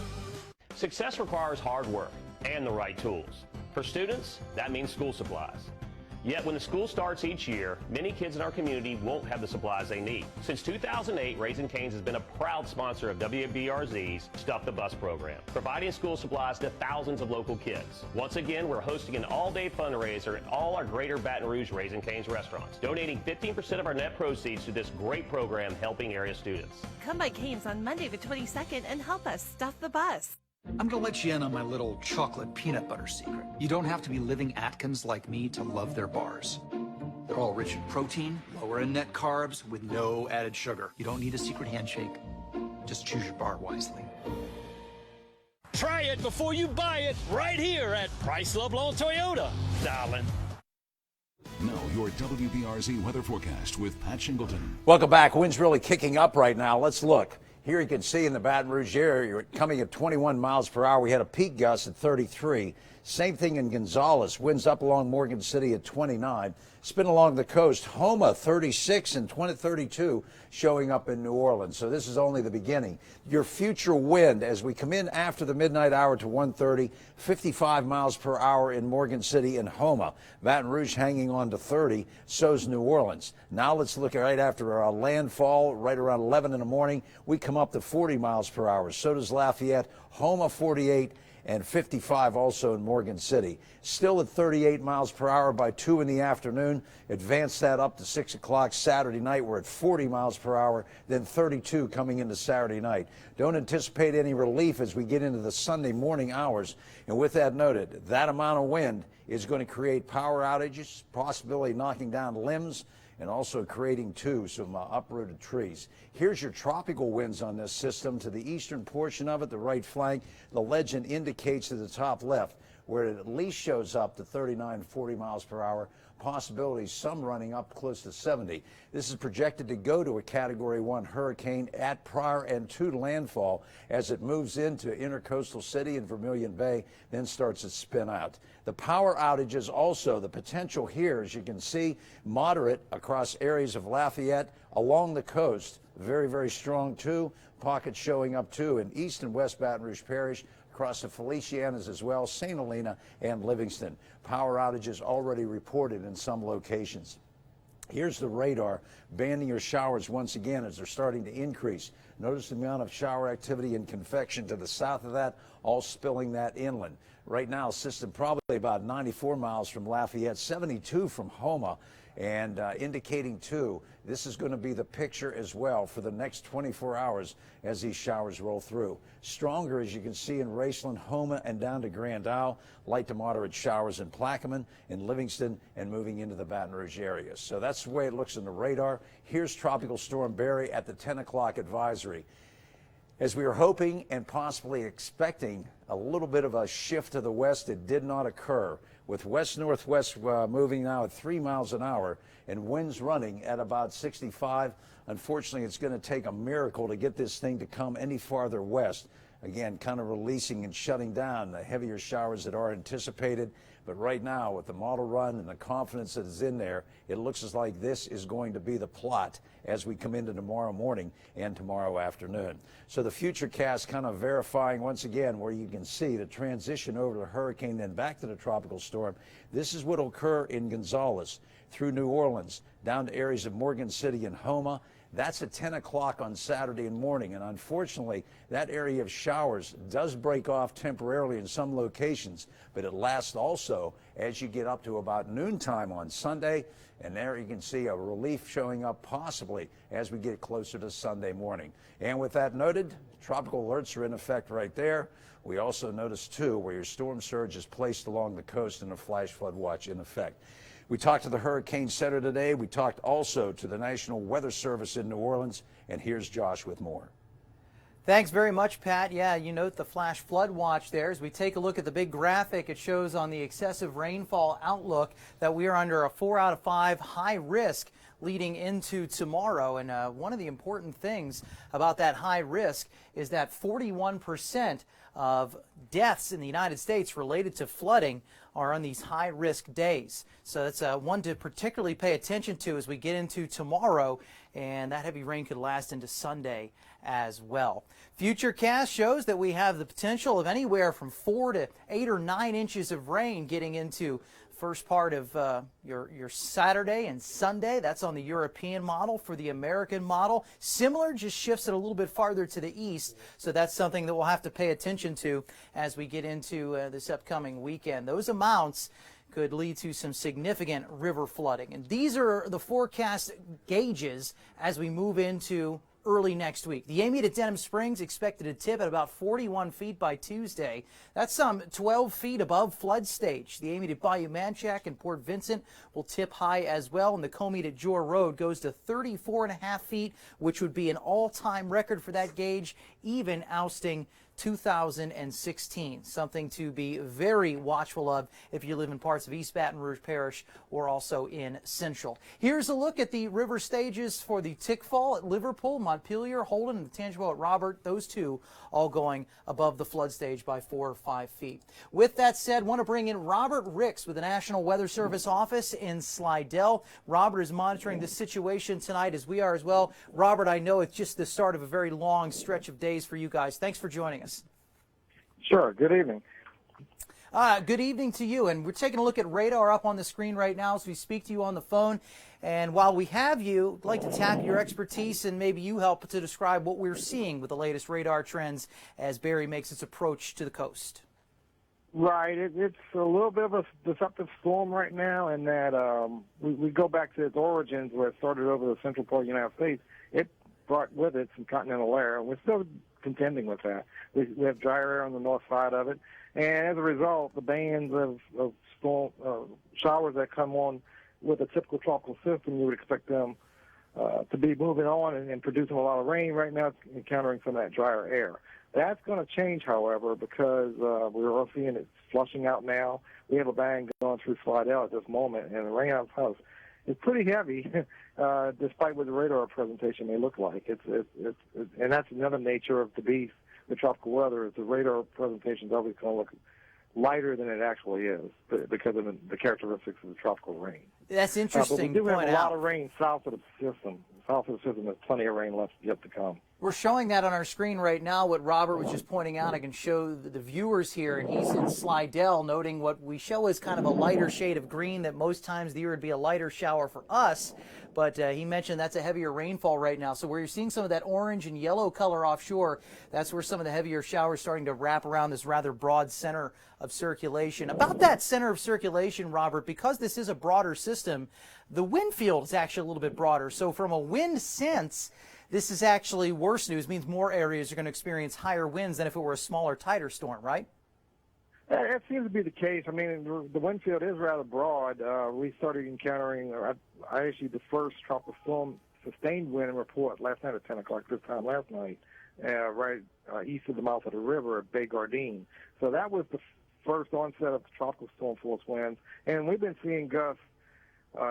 Success requires hard work and the right tools. For students, that means school supplies. Yet when the school starts each year, many kids in our community won't have the supplies they need. Since 2008, Raising Cane's has been a proud sponsor of WBRZ's Stuff the Bus program, providing school supplies to thousands of local kids. Once again, we're hosting an all-day fundraiser at all our Greater Baton Rouge Raising Cane's restaurants, donating 15% of our net proceeds to this great program helping area students. Come by Cane's on Monday the 22nd and help us stuff the bus. I'm gonna let you in on my little chocolate peanut butter secret. You don't have to be living Atkins like me to love their bars. They're all rich in protein, lower in net carbs, with no added sugar. You don't need a secret handshake. Just choose your bar wisely. Try it before you buy it right here at Price Love Loan Toyota, darling. Now, your WBRZ weather forecast with Pat Shingleton. Welcome back. Wind's really kicking up right now. Let's look. Here you can see in the Baton Rouge area, you're coming at 21 miles per hour. We had a peak gust at 33. Same thing in Gonzales. Winds up along Morgan City at 29. Spin along the coast. Homa 36 and 32 showing up in New Orleans. So this is only the beginning. Your future wind as we come in after the midnight hour to 1:30, 55 miles per hour in Morgan City and Homa. Baton Rouge hanging on to 30. So's New Orleans. Now let's look at right after our landfall, right around 11 in the morning. We come up to 40 miles per hour. So does Lafayette. Homa 48. And 55 also in Morgan City. Still at 38 miles per hour by 2 in the afternoon. Advance that up to 6 o'clock Saturday night. We're at 40 miles per hour, then 32 coming into Saturday night. Don't anticipate any relief as we get into the Sunday morning hours. And with that noted, that amount of wind is going to create power outages, possibility knocking down limbs, and also creating, too, some uprooted trees. Here's your tropical winds on this system. To the eastern portion of it, the right flank, the legend indicates to the top left, where it at least shows up to 39, 40 miles per hour. Possibilities, some running up close to 70. This is projected to go to a Category 1 hurricane at prior and to landfall as it moves into Intercoastal City and Vermilion Bay, then starts its spin out. The power outages also, the potential here, as you can see, moderate across areas of Lafayette, along the coast. Very, very strong, too. Pockets showing up, too, in East and West Baton Rouge Parish, across the Felicianas as well, St. Helena and Livingston. Power outages already reported in some locations. Here's the radar banding your showers once again as they're starting to increase. Notice the amount of shower activity and convection to the south of that, all spilling that inland. Right now, system probably about 94 miles from Lafayette, 72 from Homa, and indicating, too, this is going to be the picture as well for the next 24 hours as these showers roll through. Stronger, as you can see, in Raceland, Homa, and down to Grand Isle. Light to moderate showers in Plaquemine, in Livingston, and moving into the Baton Rouge area. So that's the way it looks in the radar. Here's Tropical Storm Barry at the 10 o'clock advisory. As we were hoping and possibly expecting a little bit of a shift to the west, it did not occur. With west-northwest moving now at 3 miles an hour and winds running at about 65. Unfortunately, it's going to take a miracle to get this thing to come any farther west. Again, kind of releasing and shutting down the heavier showers that are anticipated. But right now, with the model run and the confidence that is in there, it looks as like this is going to be the plot as we come into tomorrow morning and tomorrow afternoon. So the future cast kind of verifying once again where you can see the transition over the hurricane, then back to the tropical storm. This is what will occur in Gonzales, through New Orleans, down to areas of Morgan City and Homa. That's at 10 o'clock on Saturday morning, and unfortunately, that area of showers does break off temporarily in some locations, but it lasts also as you get up to about noontime on Sunday, and there you can see a relief showing up possibly as we get closer to Sunday morning. And with that noted, tropical alerts are in effect right there. We also notice, too, where your storm surge is placed along the coast and a flash flood watch in effect. We talked to the Hurricane Center today. We talked also to the National Weather Service in New Orleans. And here's Josh with more. Thanks very much, Pat. Yeah, you note the flash flood watch there. As we take a look at the big graphic, it shows on the excessive rainfall outlook that we are under a 4 out of 5 high risk leading into tomorrow. And one of the important things about that high risk is that 41% of deaths in the United States related to flooding are on these high-risk days. So that's one to particularly pay attention to as we get into tomorrow, and that heavy rain could last into Sunday as well. Futurecast shows that we have the potential of anywhere from 4 to 8 or 9 inches of rain getting into first part of your Saturday and Sunday. That's on the European model. For the American model, similar, just shifts it a little bit farther to the east. So that's something that we'll have to pay attention to as we get into this upcoming weekend. Those amounts could lead to some significant river flooding. And these are the forecast gauges as we move into early next week. The Amite at Denham Springs expected to tip at about 41 feet by Tuesday. That's some 12 feet above flood stage. The Amite at Bayou Manchac and Port Vincent will tip high as well, and the Comite at Jor Road goes to 34.5 feet, which would be an all-time record for that gauge, even ousting 2016. Something to be very watchful of if you live in parts of East Baton Rouge Parish or also in Central. Here's a look at the river stages for the Tickfall at Liverpool, Montpelier, Holden, and the Tangelo at Robert. Those two all going above the flood stage by 4 or 5 feet. With that said, I want to bring in Robert Ricks with the National Weather Service office in Slidell. Robert is monitoring the situation tonight as we are as well. Robert, I know it's just the start of a very long stretch of days for you guys. Thanks for joining us. Sure. Good evening. Good evening to you. And we're taking a look at radar up on the screen right now as we speak to you on the phone. And while we have you, I'd like to tap your expertise and maybe you help to describe what we're seeing with the latest radar trends as Barry makes its approach to the coast. Right. It's a little bit of a deceptive storm right now in that we go back to its origins where it started over the central part of the United States. It brought with it some continental air, and we're still contending with that. We have drier air on the north side of it, and as a result, the bands of storm showers that come on with a typical tropical system, you would expect them to be moving on and producing a lot of rain. Right now, it's encountering some of that drier air. That's going to change, however, because we're all seeing it flushing out now. We have a bang going through Slidell at this moment, and the rain out of house is pretty heavy, despite what the radar presentation may look like. And that's another nature of the beast, the tropical weather, is the radar presentation is always going to look lighter than it actually is because of the characteristics of the tropical rain. That's interesting. But we do have point a lot out. of rain south of the system. South of the system, there's plenty of rain left yet to come. We're showing that on our screen right now, what Robert was just pointing out. I can show the viewers here, and he's in Slidell, noting what we show as kind of a lighter shade of green that most times the year would be a lighter shower for us. But he mentioned that's a heavier rainfall right now. So where you're seeing some of that orange and yellow color offshore, that's where some of the heavier showers starting to wrap around this rather broad center of circulation. About that center of circulation, Robert, because this is a broader system, the wind field is actually a little bit broader. So from a wind sense, this is actually worse news. It means more areas are going to experience higher winds than if it were a smaller, tighter storm, right? It seems to be the case. I mean, the wind field is rather broad. We started encountering, I issued the first tropical storm sustained wind report last night at 10 o'clock this time last night, right east of the mouth of the river at Bay Gardine. So that was the first onset of the tropical storm force winds. And we've been seeing gusts,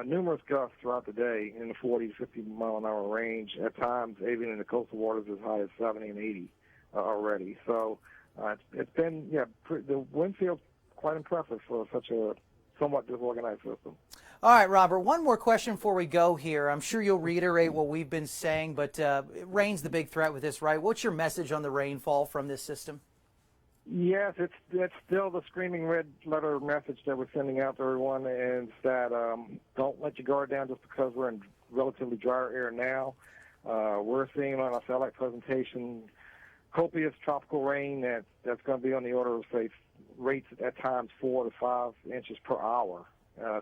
numerous gusts throughout the day in the 40 to 50 mile an hour range, at times even in the coastal waters as high as 70 and 80 already. So it's been, the wind field's quite impressive for such a somewhat disorganized system. All right, Robert, one more question before we go here. I'm sure you'll reiterate what we've been saying, but rain's the big threat with this, right? What's your message on the rainfall from this system? Yes, it's still the screaming red letter message that we're sending out to everyone, and it's that don't let your guard down just because we're in relatively drier air now. We're seeing on our satellite presentation copious tropical rain that's going to be on the order of, say, rates at times 4 to 5 inches per hour.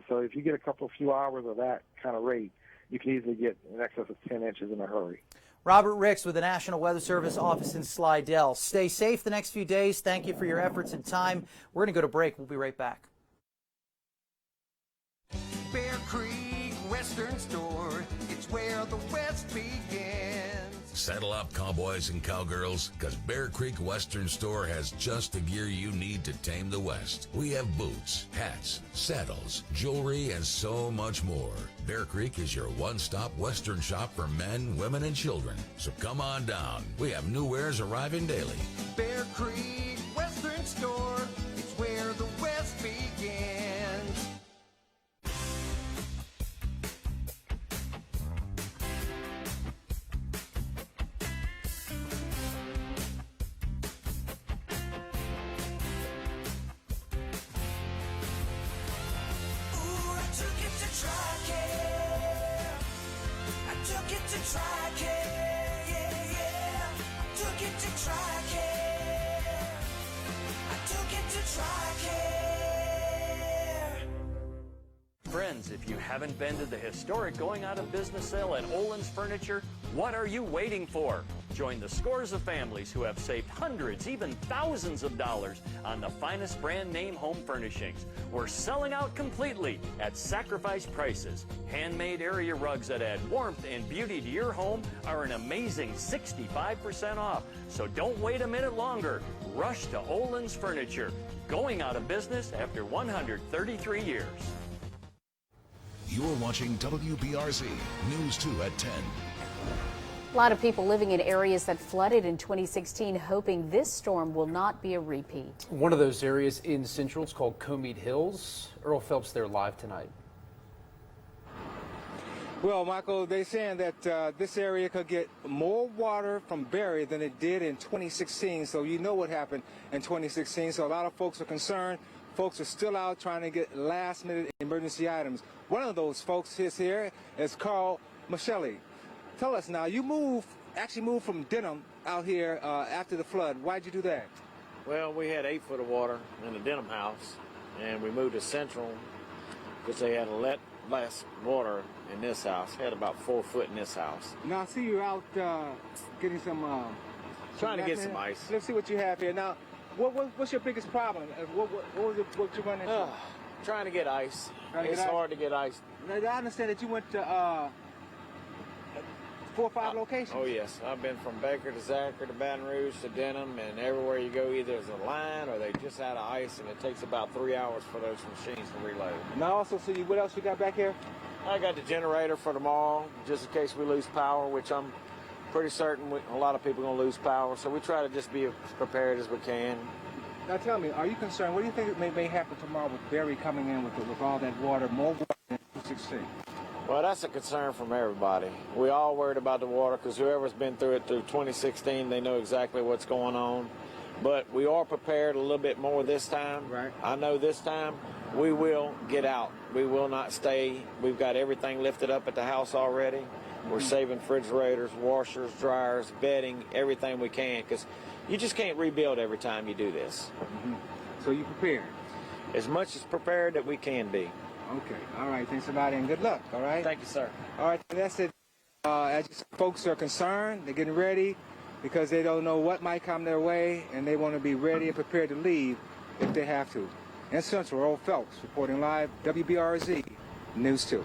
So if you get a few hours of that kind of rate, you can easily get in excess of 10 inches in a hurry. Robert Ricks with the National Weather Service office in Slidell. Stay safe the next few days. Thank you for your efforts and time. We're going to go to break. We'll be right back. Bear Creek Western Store, it's where the West begins. Settle up, cowboys and cowgirls, because Bear Creek Western Store has just the gear you need to tame the West. We have boots, hats, saddles, jewelry, and so much more. Bear Creek is your one-stop Western shop for men, women, and children. So come on down. We have new wares arriving daily. Bear Creek Western Store, it's where the West begins. Friends, if you haven't been to the historic going out of business sale at Olin's Furniture, what are you waiting for? Join the scores of families who have saved hundreds, even thousands of dollars on the finest brand name home furnishings. We're selling out completely at sacrifice prices. Handmade area rugs that add warmth and beauty to your home are an amazing 65% off. So don't wait a minute longer. Rush to Olin's Furniture, going out of business after 133 years. You're watching WBRZ News 2 at 10. A lot of people living in areas that flooded in 2016 hoping this storm will not be a repeat. One of those areas in Central is called Commead Hills. Earl Phelps there live tonight. Well, Michael, they're saying that this area could get more water from Barry than it did in 2016. So you know what happened in 2016. So a lot of folks are concerned. Folks are still out trying to get last-minute emergency items. One of those folks is here is Carl Michelli. Tell us now, you actually moved from Denham out here after the flood. Why'd you do that? Well, we had 8 foot of water in the Denham house, and we moved to Central because they had less water in this house. Had about 4 foot in this house. Now I see you out getting some... trying to get some ice. Let's see what you have here. Now, what's your biggest problem? What you run into? Trying to get ice. It's hard to get ice. Now, I understand that you went to 4 or 5 locations. Oh, yes. I've been from Baker to Zachary to Baton Rouge to Denham, and everywhere you go, either there's a line or they just out of ice, and it takes about 3 hours for those machines to reload. Now, also, see what else you got back here? I got the generator for tomorrow, just in case we lose power, which I'm pretty certain a lot of people are going to lose power, so we try to just be as prepared as we can. Now tell me, are you concerned? What do you think may happen tomorrow with Barry coming in with all that water, more water than 2016? Well, that's a concern from everybody. We all worried about the water because whoever's been through it through 2016, they know exactly what's going on. But we are prepared a little bit more this time. Right. I know this time we will get out. We will not stay. We've got everything lifted up at the house already. We're saving refrigerators, washers, dryers, bedding, everything we can because you just can't rebuild every time you do this. So you prepared? As much as prepared that we can be. Okay. All right. Thanks a lot and good luck. All right? Thank you, sir. All right. That's it. As folks are concerned, they're getting ready because they don't know what might come their way and they want to be ready and prepared to leave if they have to. In Central, Earl Phelps reporting live, WBRZ News 2.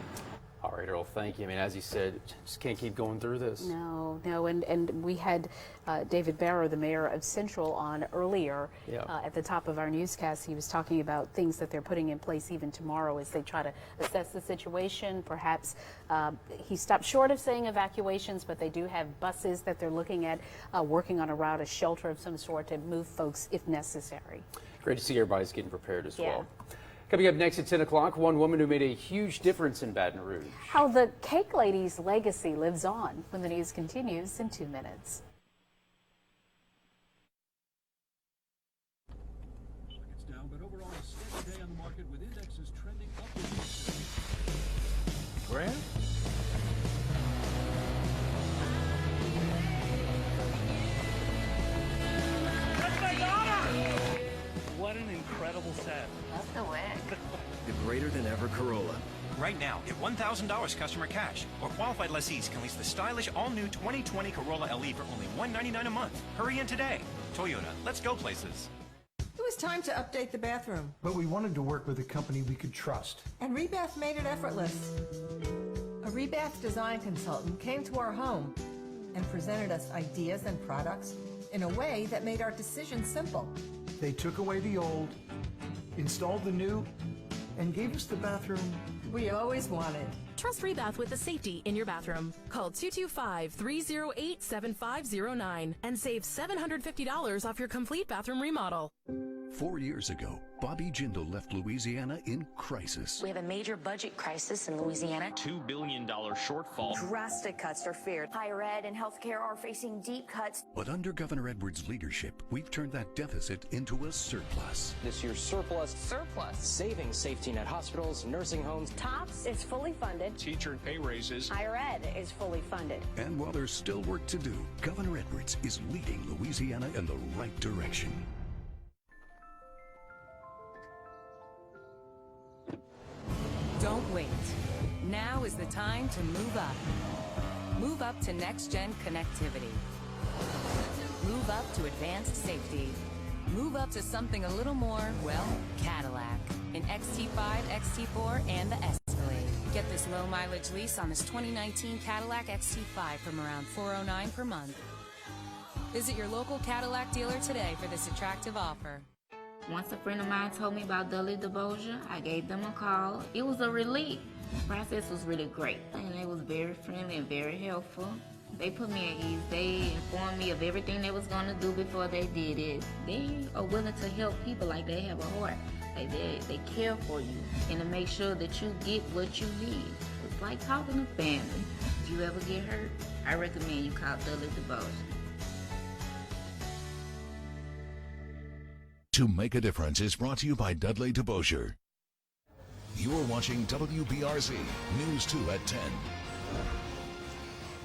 All right, Earl, thank you. I mean, as you said, just can't keep going through this. No, and we had David Barrow, the mayor of Central, on earlier at the top of our newscast. He was talking about things that they're putting in place even tomorrow as they try to assess the situation. Perhaps he stopped short of saying evacuations, but they do have buses that they're looking at, working on a route, a shelter of some sort to move folks if necessary. Great to see everybody's getting prepared as well. Coming up next at 10 o'clock, one woman who made a huge difference in Baton Rouge. How the Cake Lady's legacy lives on when the news continues in 2 minutes. Markets down, but overall a steady day on the market with indexes trending upward. Grant? What an incredible set. Love the wig. The greater than ever Corolla. Right now, get $1,000 customer cash, or qualified lessees can lease the stylish all-new 2020 Corolla LE for only $199 a month. Hurry in today. Toyota, let's go places. It was time to update the bathroom, But we wanted to work with a company we could trust. and Rebath made it effortless. A Rebath design consultant came to our home and presented us ideas and products in a way that made our decisions simple. They took away the old, installed the new, and gave us the bathroom we always wanted. Trust Rebath with the safety in your bathroom. Call 225-308-7509 and save $750 off your complete bathroom remodel. 4 years ago, Bobby Jindal left Louisiana in crisis. We have a major budget crisis in Louisiana. $2 billion shortfall. Drastic cuts are feared. Higher ed and healthcare are facing deep cuts. But under Governor Edwards' leadership, we've turned that deficit into a surplus. This year's surplus. Saving safety net hospitals, nursing homes. TOPS is fully funded. Teacher and pay raises. Higher ed is fully funded. And while there's still work to do, Governor Edwards is leading Louisiana in the right direction. Don't wait. Now is the time to move up. Move up to next-gen connectivity. Move up to advanced safety. Move up to something a little more, well, Cadillac. In XT5, XT4, and the Escalade. Get this low-mileage lease on this 2019 Cadillac XT5 from around $409 per month. Visit your local Cadillac dealer today for this attractive offer. Once a friend of mine told me about Dudley DeBosia, I gave them a call. It was a relief. The process was really great, and they was very friendly and very helpful. They put me at ease. They informed me of everything they was going to do before they did it. They are willing to help people like they have a heart. They care for you and to make sure that you get what you need. It's like talking to family. If you ever get hurt, I recommend you call Dudley DeBosia. To Make a Difference is brought to you by Dudley DeBosier. You're watching WBRZ News 2 at 10.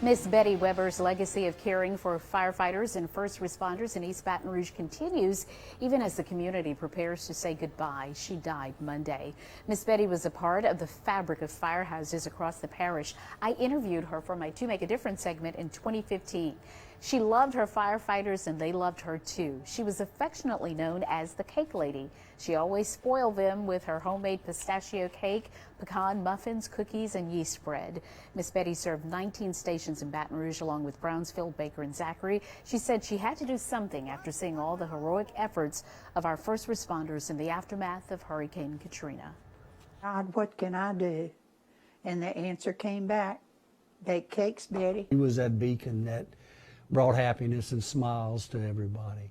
Miss Betty Weber's legacy of caring for firefighters and first responders in East Baton Rouge continues, even as the community prepares to say goodbye. She died Monday. Miss Betty was a part of the fabric of firehouses across the parish. I interviewed her for my To Make a Difference segment in 2015. She loved her firefighters and they loved her too. She was affectionately known as the Cake Lady. She always spoiled them with her homemade pistachio cake, pecan muffins, cookies, and yeast bread. Miss Betty served 19 stations in Baton Rouge along with Brownsville, Baker, and Zachary. She said she had to do something after seeing all the heroic efforts of our first responders in the aftermath of Hurricane Katrina. God, what can I do? And the answer came back. Bake cakes, Betty. He was that beacon that brought happiness and smiles to everybody.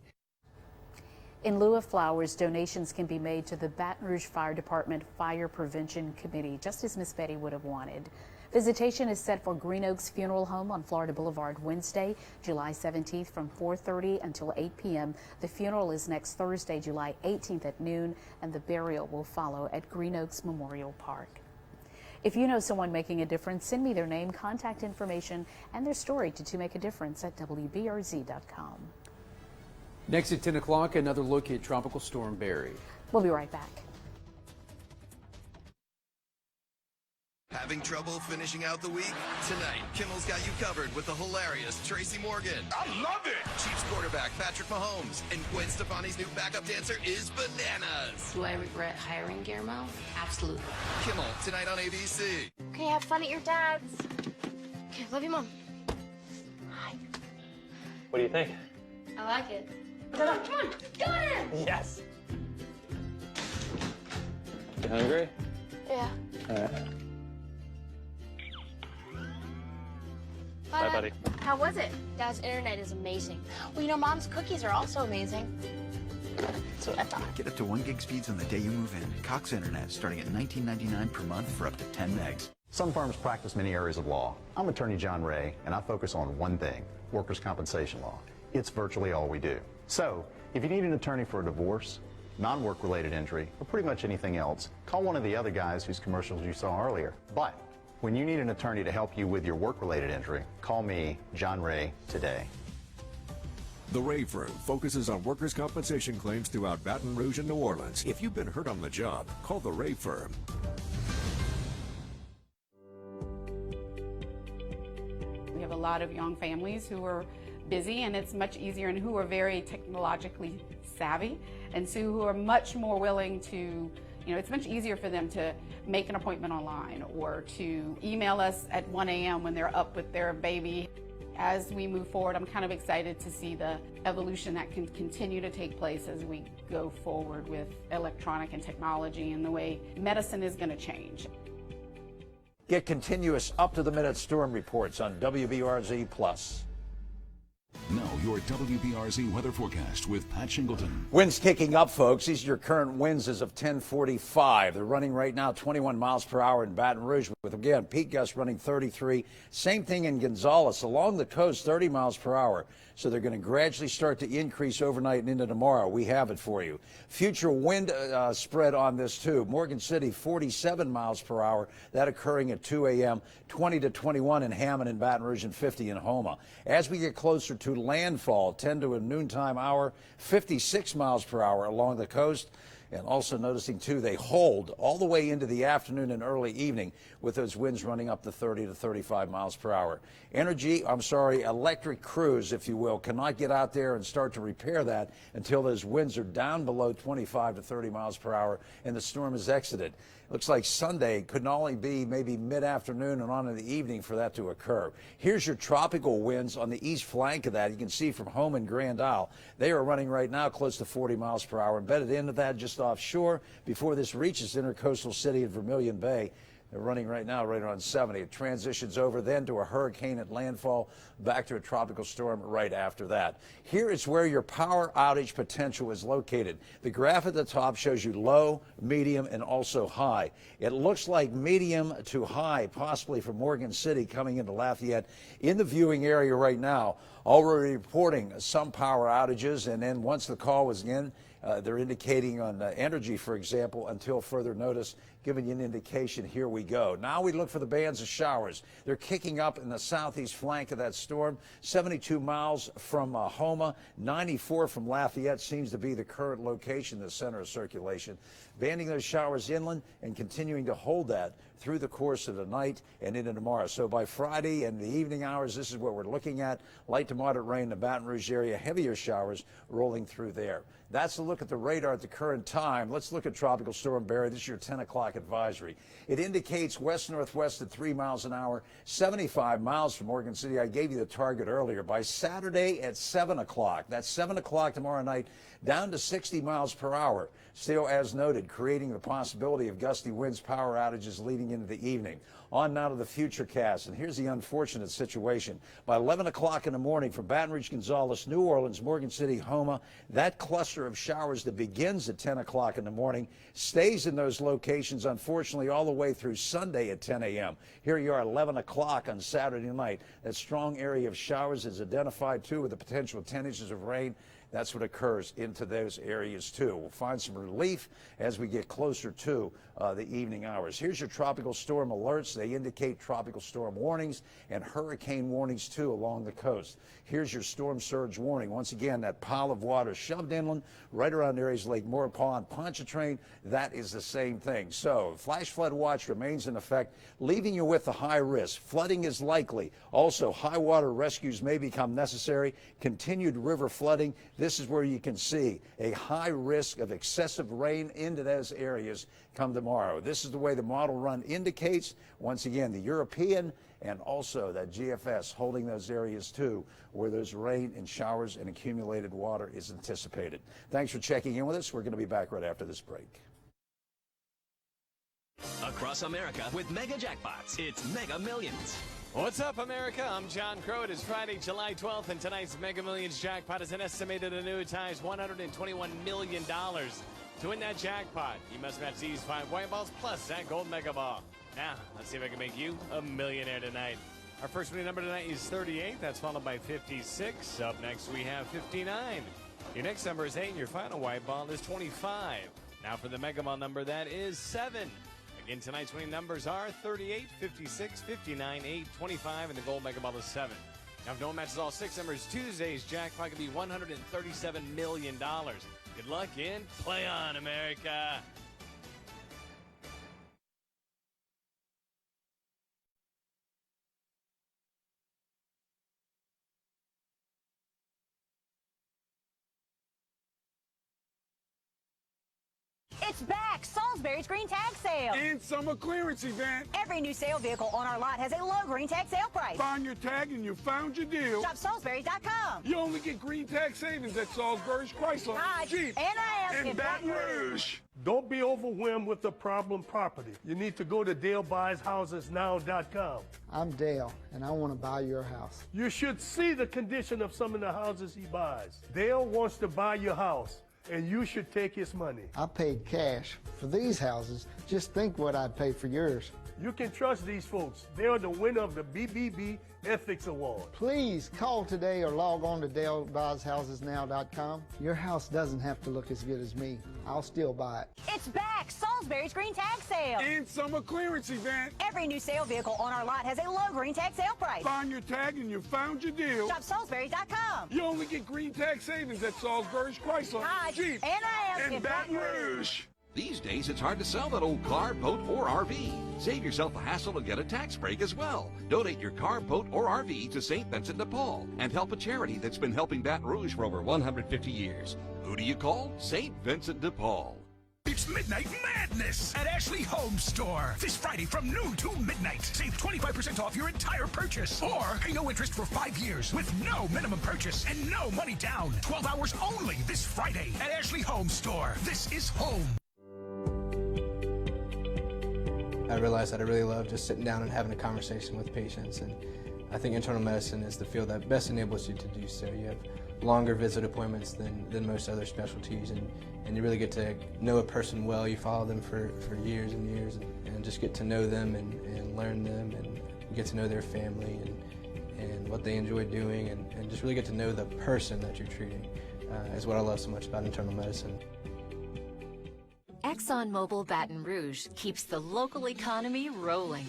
In lieu of flowers, donations can be made to the Baton Rouge Fire Department Fire Prevention Committee, just as Miss Betty would have wanted. Visitation is set for Green Oaks Funeral Home on Florida Boulevard Wednesday, July 17th from 4:30 until 8 p.m. The funeral is next Thursday, July 18th at noon, and the burial will follow at Green Oaks Memorial Park. If you know someone making a difference, send me their name, contact information, and their story to make a difference at WBRZ.com. Next at 10 o'clock, another look at Tropical Storm Barry. We'll be right back. Having trouble finishing out the week? Tonight, Kimmel's got you covered with the hilarious Tracy Morgan. I love it! Chiefs quarterback Patrick Mahomes. And Gwen Stefani's new backup dancer is bananas. Do I regret hiring Guillermo? Absolutely. Kimmel, tonight on ABC. Okay, have fun at your dad's. Okay, love you, Mom. Hi. What do you think? I like it. Come on, got him! Yes. You hungry? Yeah. All right. Bye, buddy. How was it? Dad's internet is amazing. Well, you know, Mom's cookies are also amazing. That's what I thought. Get up to 1 gig speeds on the day you move in. Cox Internet, starting at $19.99 per month for up to 10 megs. Some firms practice many areas of law. I'm attorney John Ray, and I focus on one thing, workers' compensation law. It's virtually all we do. So, if you need an attorney for a divorce, non-work related injury, or pretty much anything else, call one of the other guys whose commercials you saw earlier. But when you need an attorney to help you with your work-related injury, call me, John Ray, today. The Ray Firm focuses on workers' compensation claims throughout Baton Rouge and New Orleans. If you've been hurt on the job, call the Ray Firm. We have a lot of young families who are busy, and it's much easier, and who are very technologically savvy, and so who are much more willing to, it's much easier for them to make an appointment online or to email us at 1 a.m. when they're up with their baby. as we move forward, I'm kind of excited to see the evolution that can continue to take place as we go forward with electronic and technology and the way medicine is going to change. Get continuous up-to-the-minute storm reports on WBRZ Plus. Now, your WBRZ weather forecast with Pat Shingleton. Winds kicking up, folks. These are your current winds as of 10:45. They're running right now 21 miles per hour in Baton Rouge, with, again, peak gusts running 33. Same thing in Gonzales. Along the coast, 30 miles per hour. So they're going to gradually start to increase overnight and into tomorrow. We have it for you. Future wind spread on this, too. Morgan City, 47 miles per hour. That occurring at 2 a.m., 20 to 21 in Hammond and Baton Rouge, and 50 in Houma. As we get closer to landfall, 10 to a noontime hour, 56 miles per hour along the coast. And also noticing, too, they hold all the way into the afternoon and early evening with those winds running up to 30 to 35 miles per hour. Electric crews, if you will, cannot get out there and start to repair that until those winds are down below 25 to 30 miles per hour and the storm is exited. Looks like Sunday could not only be maybe mid-afternoon and on in the evening for that to occur. Here's your tropical winds on the east flank of that. You can see from Home and Grand Isle. They are running right now close to 40 miles per hour. Embedded into that just offshore before this reaches the intercoastal city of Vermilion Bay. They're running right now right around 70. It transitions over then to a hurricane at landfall, back to a tropical storm right after that. Here is where your power outage potential is located. The graph at the top shows you low, medium, and also high. It looks like medium to high, possibly from Morgan City coming into Lafayette in the viewing area right now. Already reporting some power outages, and then once the call was in, they're indicating on energy, for example, until further notice, giving you an indication. Here we go. Now we look for the bands of showers. They're kicking up in the southeast flank of that storm. 72 miles from Houma, 94 from Lafayette seems to be the current location, the center of circulation. Banding those showers inland and continuing to hold that through the course of the night and into tomorrow. So by Friday and the evening hours, this is what we're looking at. Light to moderate rain in the Baton Rouge area, heavier showers rolling through there. That's a look at the radar at the current time. Let's look at Tropical Storm Barry. This is your 10 o'clock advisory. It indicates west-northwest at 3 miles an hour, 75 miles from Morgan City. I gave you the target earlier. By Saturday at 7 o'clock, that's 7 o'clock tomorrow night, down to 60 miles per hour. Still, as noted, creating the possibility of gusty winds, power outages leading into the evening. On now to the future cast, and here's the unfortunate situation. By 11 o'clock in the morning from Baton Rouge, Gonzales, New Orleans, Morgan City, Houma, that cluster of showers that begins at 10 o'clock in the morning stays in those locations, unfortunately, all the way through Sunday at 10 a.m. Here you are, 11 o'clock on Saturday night. That strong area of showers is identified, too, with a potential 10 inches of rain. That's what occurs into those areas, too. We'll find some relief as we get closer to the evening hours. Here's your tropical storm alerts. They indicate tropical storm warnings and hurricane warnings, too, along the coast. Here's your storm surge warning. Once again, that pile of water shoved inland right around areas Lake Maurepas, Pontchartrain, that is the same thing. So flash flood watch remains in effect, leaving you with the high risk. Flooding is likely. Also, high water rescues may become necessary. Continued river flooding. This is where you can see a high risk of excessive rain into those areas come tomorrow. This is the way the model run indicates. Once again, the European and also that GFS holding those areas too, where there's rain and showers and accumulated water is anticipated. Thanks for checking in with us. We're going to be back right after this break. Across America with mega jackpots, it's Mega Millions. What's up, America? I'm John Crow. It is Friday, July 12th, and tonight's Mega Millions jackpot is an estimated annuitized $121 million. To win that jackpot, you must match these 5 white balls plus that gold mega ball. Now, let's see if I can make you a millionaire tonight. Our first winning number tonight is 38. That's followed by 56. Up next, we have 59. Your next number is 8, and your final white ball is 25. Now for the mega ball number, that is 7. Again, tonight's winning numbers are 38, 56, 59, 8, 25, and the gold mega ball is 7. Now, if no one matches all 6 numbers, Tuesday's jackpot could be $137 million. Good luck and play on, America. It's It's back! Salisbury's Green Tag Sale! And summer clearance event. Every new sale vehicle on our lot has a low Green Tag sale price. Find your tag and you found your deal. Shop Salisbury.com. You only get Green Tag savings at Salisbury's Chrysler, Jeep, and Ram in Baton Rouge. Don't be overwhelmed with the problem property. You need to go to DaleBuysHousesNow.com. I'm Dale, and I want to buy your house. You should see the condition of some of the houses he buys. Dale wants to buy your house, and you should take his money. I paid cash for these houses. Just think what I'd pay for yours. You can trust these folks. They're the winner of the BBB Ethics Award. Please call today or log on to DaleBuysHousesNow.com. Your house doesn't have to look as good as me. I'll still buy it. It's back! Salisbury's Green Tag Sale! And summer clearance event. Every new sale vehicle on our lot has a low Green Tag sale price. Find your tag and you found your deal. Shop Salisbury.com. You only get Green Tag savings at Salisbury's Chrysler, Jeep, and Ram in Baton Rouge. These days, it's hard to sell that old car, boat, or RV. Save yourself the hassle and get a tax break as well. Donate your car, boat, or RV to St. Vincent de Paul and help a charity that's been helping Baton Rouge for over 150 years. Who do you call? St. Vincent de Paul. It's Midnight Madness at Ashley Home Store. This Friday from noon to midnight. Save 25% off your entire purchase. Or pay no interest for 5 years with no minimum purchase and no money down. 12 hours only this Friday at Ashley Home Store. This is home. I realized that I really love just sitting down and having a conversation with patients, and I think internal medicine is the field that best enables you to do so. You have longer visit appointments than most other specialties, and you really get to know a person well. You follow them for years and years and just get to know them and learn them and get to know their family and what they enjoy doing and just really get to know the person that you're treating is what I love so much about internal medicine. ExxonMobil Baton Rouge keeps the local economy rolling.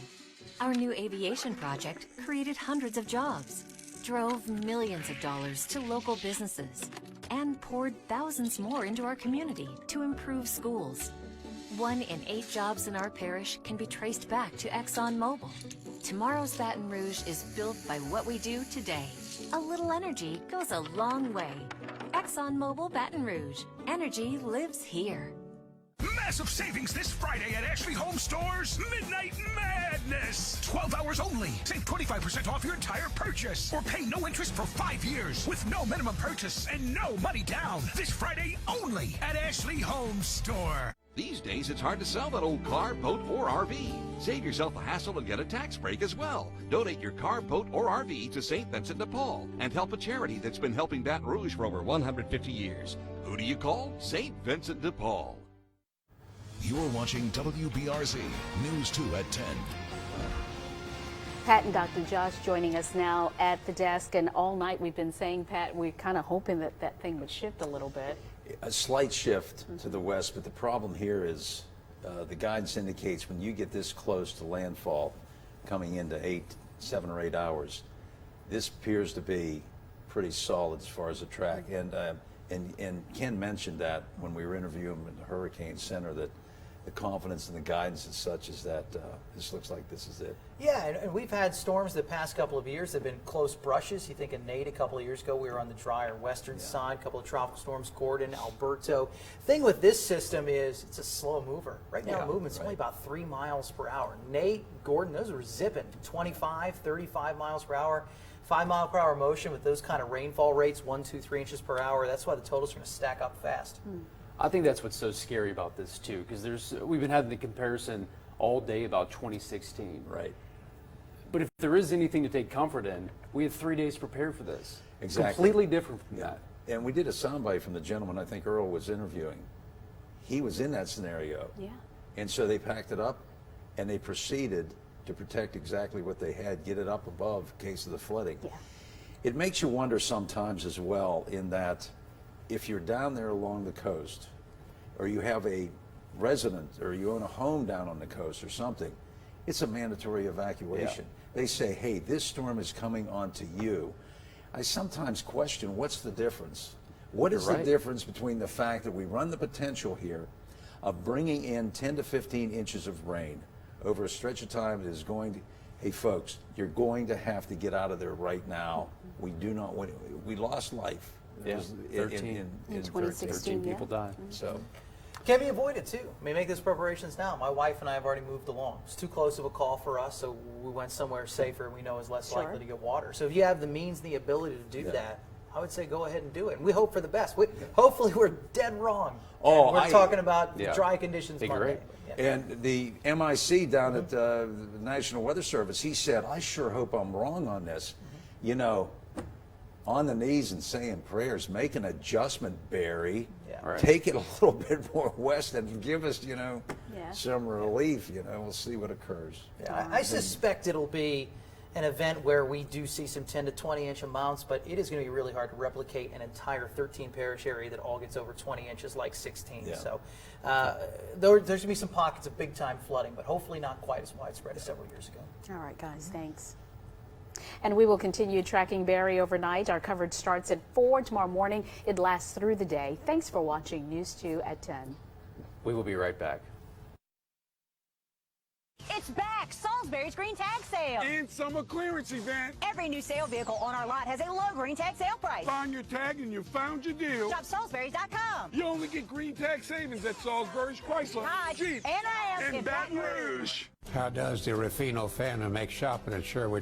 Our new aviation project created hundreds of jobs, drove millions of dollars to local businesses, and poured thousands more into our community to improve schools. 1 in 8 jobs in our parish can be traced back to ExxonMobil. Tomorrow's Baton Rouge is built by what we do today. A little energy goes a long way. ExxonMobil Baton Rouge. Energy lives here. Massive savings this Friday at Ashley Home Store's Midnight Madness. 12 hours only. Save 25% off your entire purchase. Or pay no interest for 5 years with no minimum purchase and no money down. This Friday only at Ashley Home Store. These days, it's hard to sell that old car, boat, or RV. Save yourself the hassle and get a tax break as well. Donate your car, boat, or RV to St. Vincent de Paul and help a charity that's been helping Baton Rouge for over 150 years. Who do you call? St. Vincent de Paul. You're watching WBRZ News 2 at 10. Pat and Dr. Josh joining us now at the desk, and all night we've been saying, Pat, we're kind of hoping that that thing would shift a little bit. A slight shift to the west, but the problem here is the guidance indicates when you get this close to landfall, coming into 7 or 8 hours, this appears to be pretty solid as far as the track. And Ken mentioned that when we were interviewing him at the Hurricane Center, that the confidence and the guidance is such as that this looks like this is it. Yeah, and we've had storms the past couple of years that have been close brushes. You think of Nate a couple of years ago, we were on the drier western side, a couple of tropical storms, Gordon, Alberto. Thing with this system is it's a slow mover. Right now, movement's only about 3 miles per hour. Nate, Gordon, those were zipping 25, 35 miles per hour. 5 mile per hour motion with those kind of rainfall rates, 1, 2, 3 inches per hour. That's why the totals are going to stack up fast. I think that's what's so scary about this too, because we've been having the comparison all day about 2016. Right. But if there is anything to take comfort in, we had 3 days prepared for this. Exactly. Completely different from that. And we did a soundbite from the gentleman I think Earl was interviewing. He was in that scenario. Yeah. And so they packed it up and they proceeded to protect exactly what they had, get it up above in case of the flooding. Yeah. It makes you wonder sometimes as well in that if you're down there along the coast or you have a resident or you own a home down on the coast or something, it's a mandatory evacuation. Yeah. They say, hey, this storm is coming onto you. I sometimes question what's the difference? What is the difference between the fact that we run the potential here of bringing in 10 to 15 inches of rain over a stretch of time that is going to, hey folks, you're going to have to get out of there right now. We do not want, we lost life. Yeah, 13. In 2016, 13 people died. So Can be avoided too. I mean, make those preparations now. My wife and I have already moved along. It's too close of a call for us, so we went somewhere safer and we know is less likely to get water. So if you have the means and the ability to do that, I would say go ahead and do it. And we hope for the best. Hopefully we're dead wrong. Oh, we're talking about dry conditions Monday. And the MIC down at the National Weather Service, he said, I sure hope I'm wrong on this. You know, on the knees and saying prayers, make an adjustment, Barry. Take it a little bit more west and give us, you know, some relief. You know, we'll see what occurs. Yeah, I suspect it'll be an event where we do see some 10 to 20 inch amounts, but it is going to be really hard to replicate an entire 13 parish area that all gets over 20 inches like 16. Yeah. So there's going to be some pockets of big time flooding, but hopefully not quite as widespread as several years ago. All right, guys, thanks. And we will continue tracking Barry overnight. Our coverage starts at 4 tomorrow morning. It lasts through the day. Thanks for watching News 2 at 10. We will be right back. It's back! Salisbury's Green Tag Sale! And summer clearance event. Every new sale vehicle on our lot has a low green tag sale price. Find your tag and you found your deal. Shop Salisbury.com. You only get green tag savings at Salisbury's Chrysler, Jeep, and Ram and Baton Rouge. How does the Ruffino family make shopping at Sherwood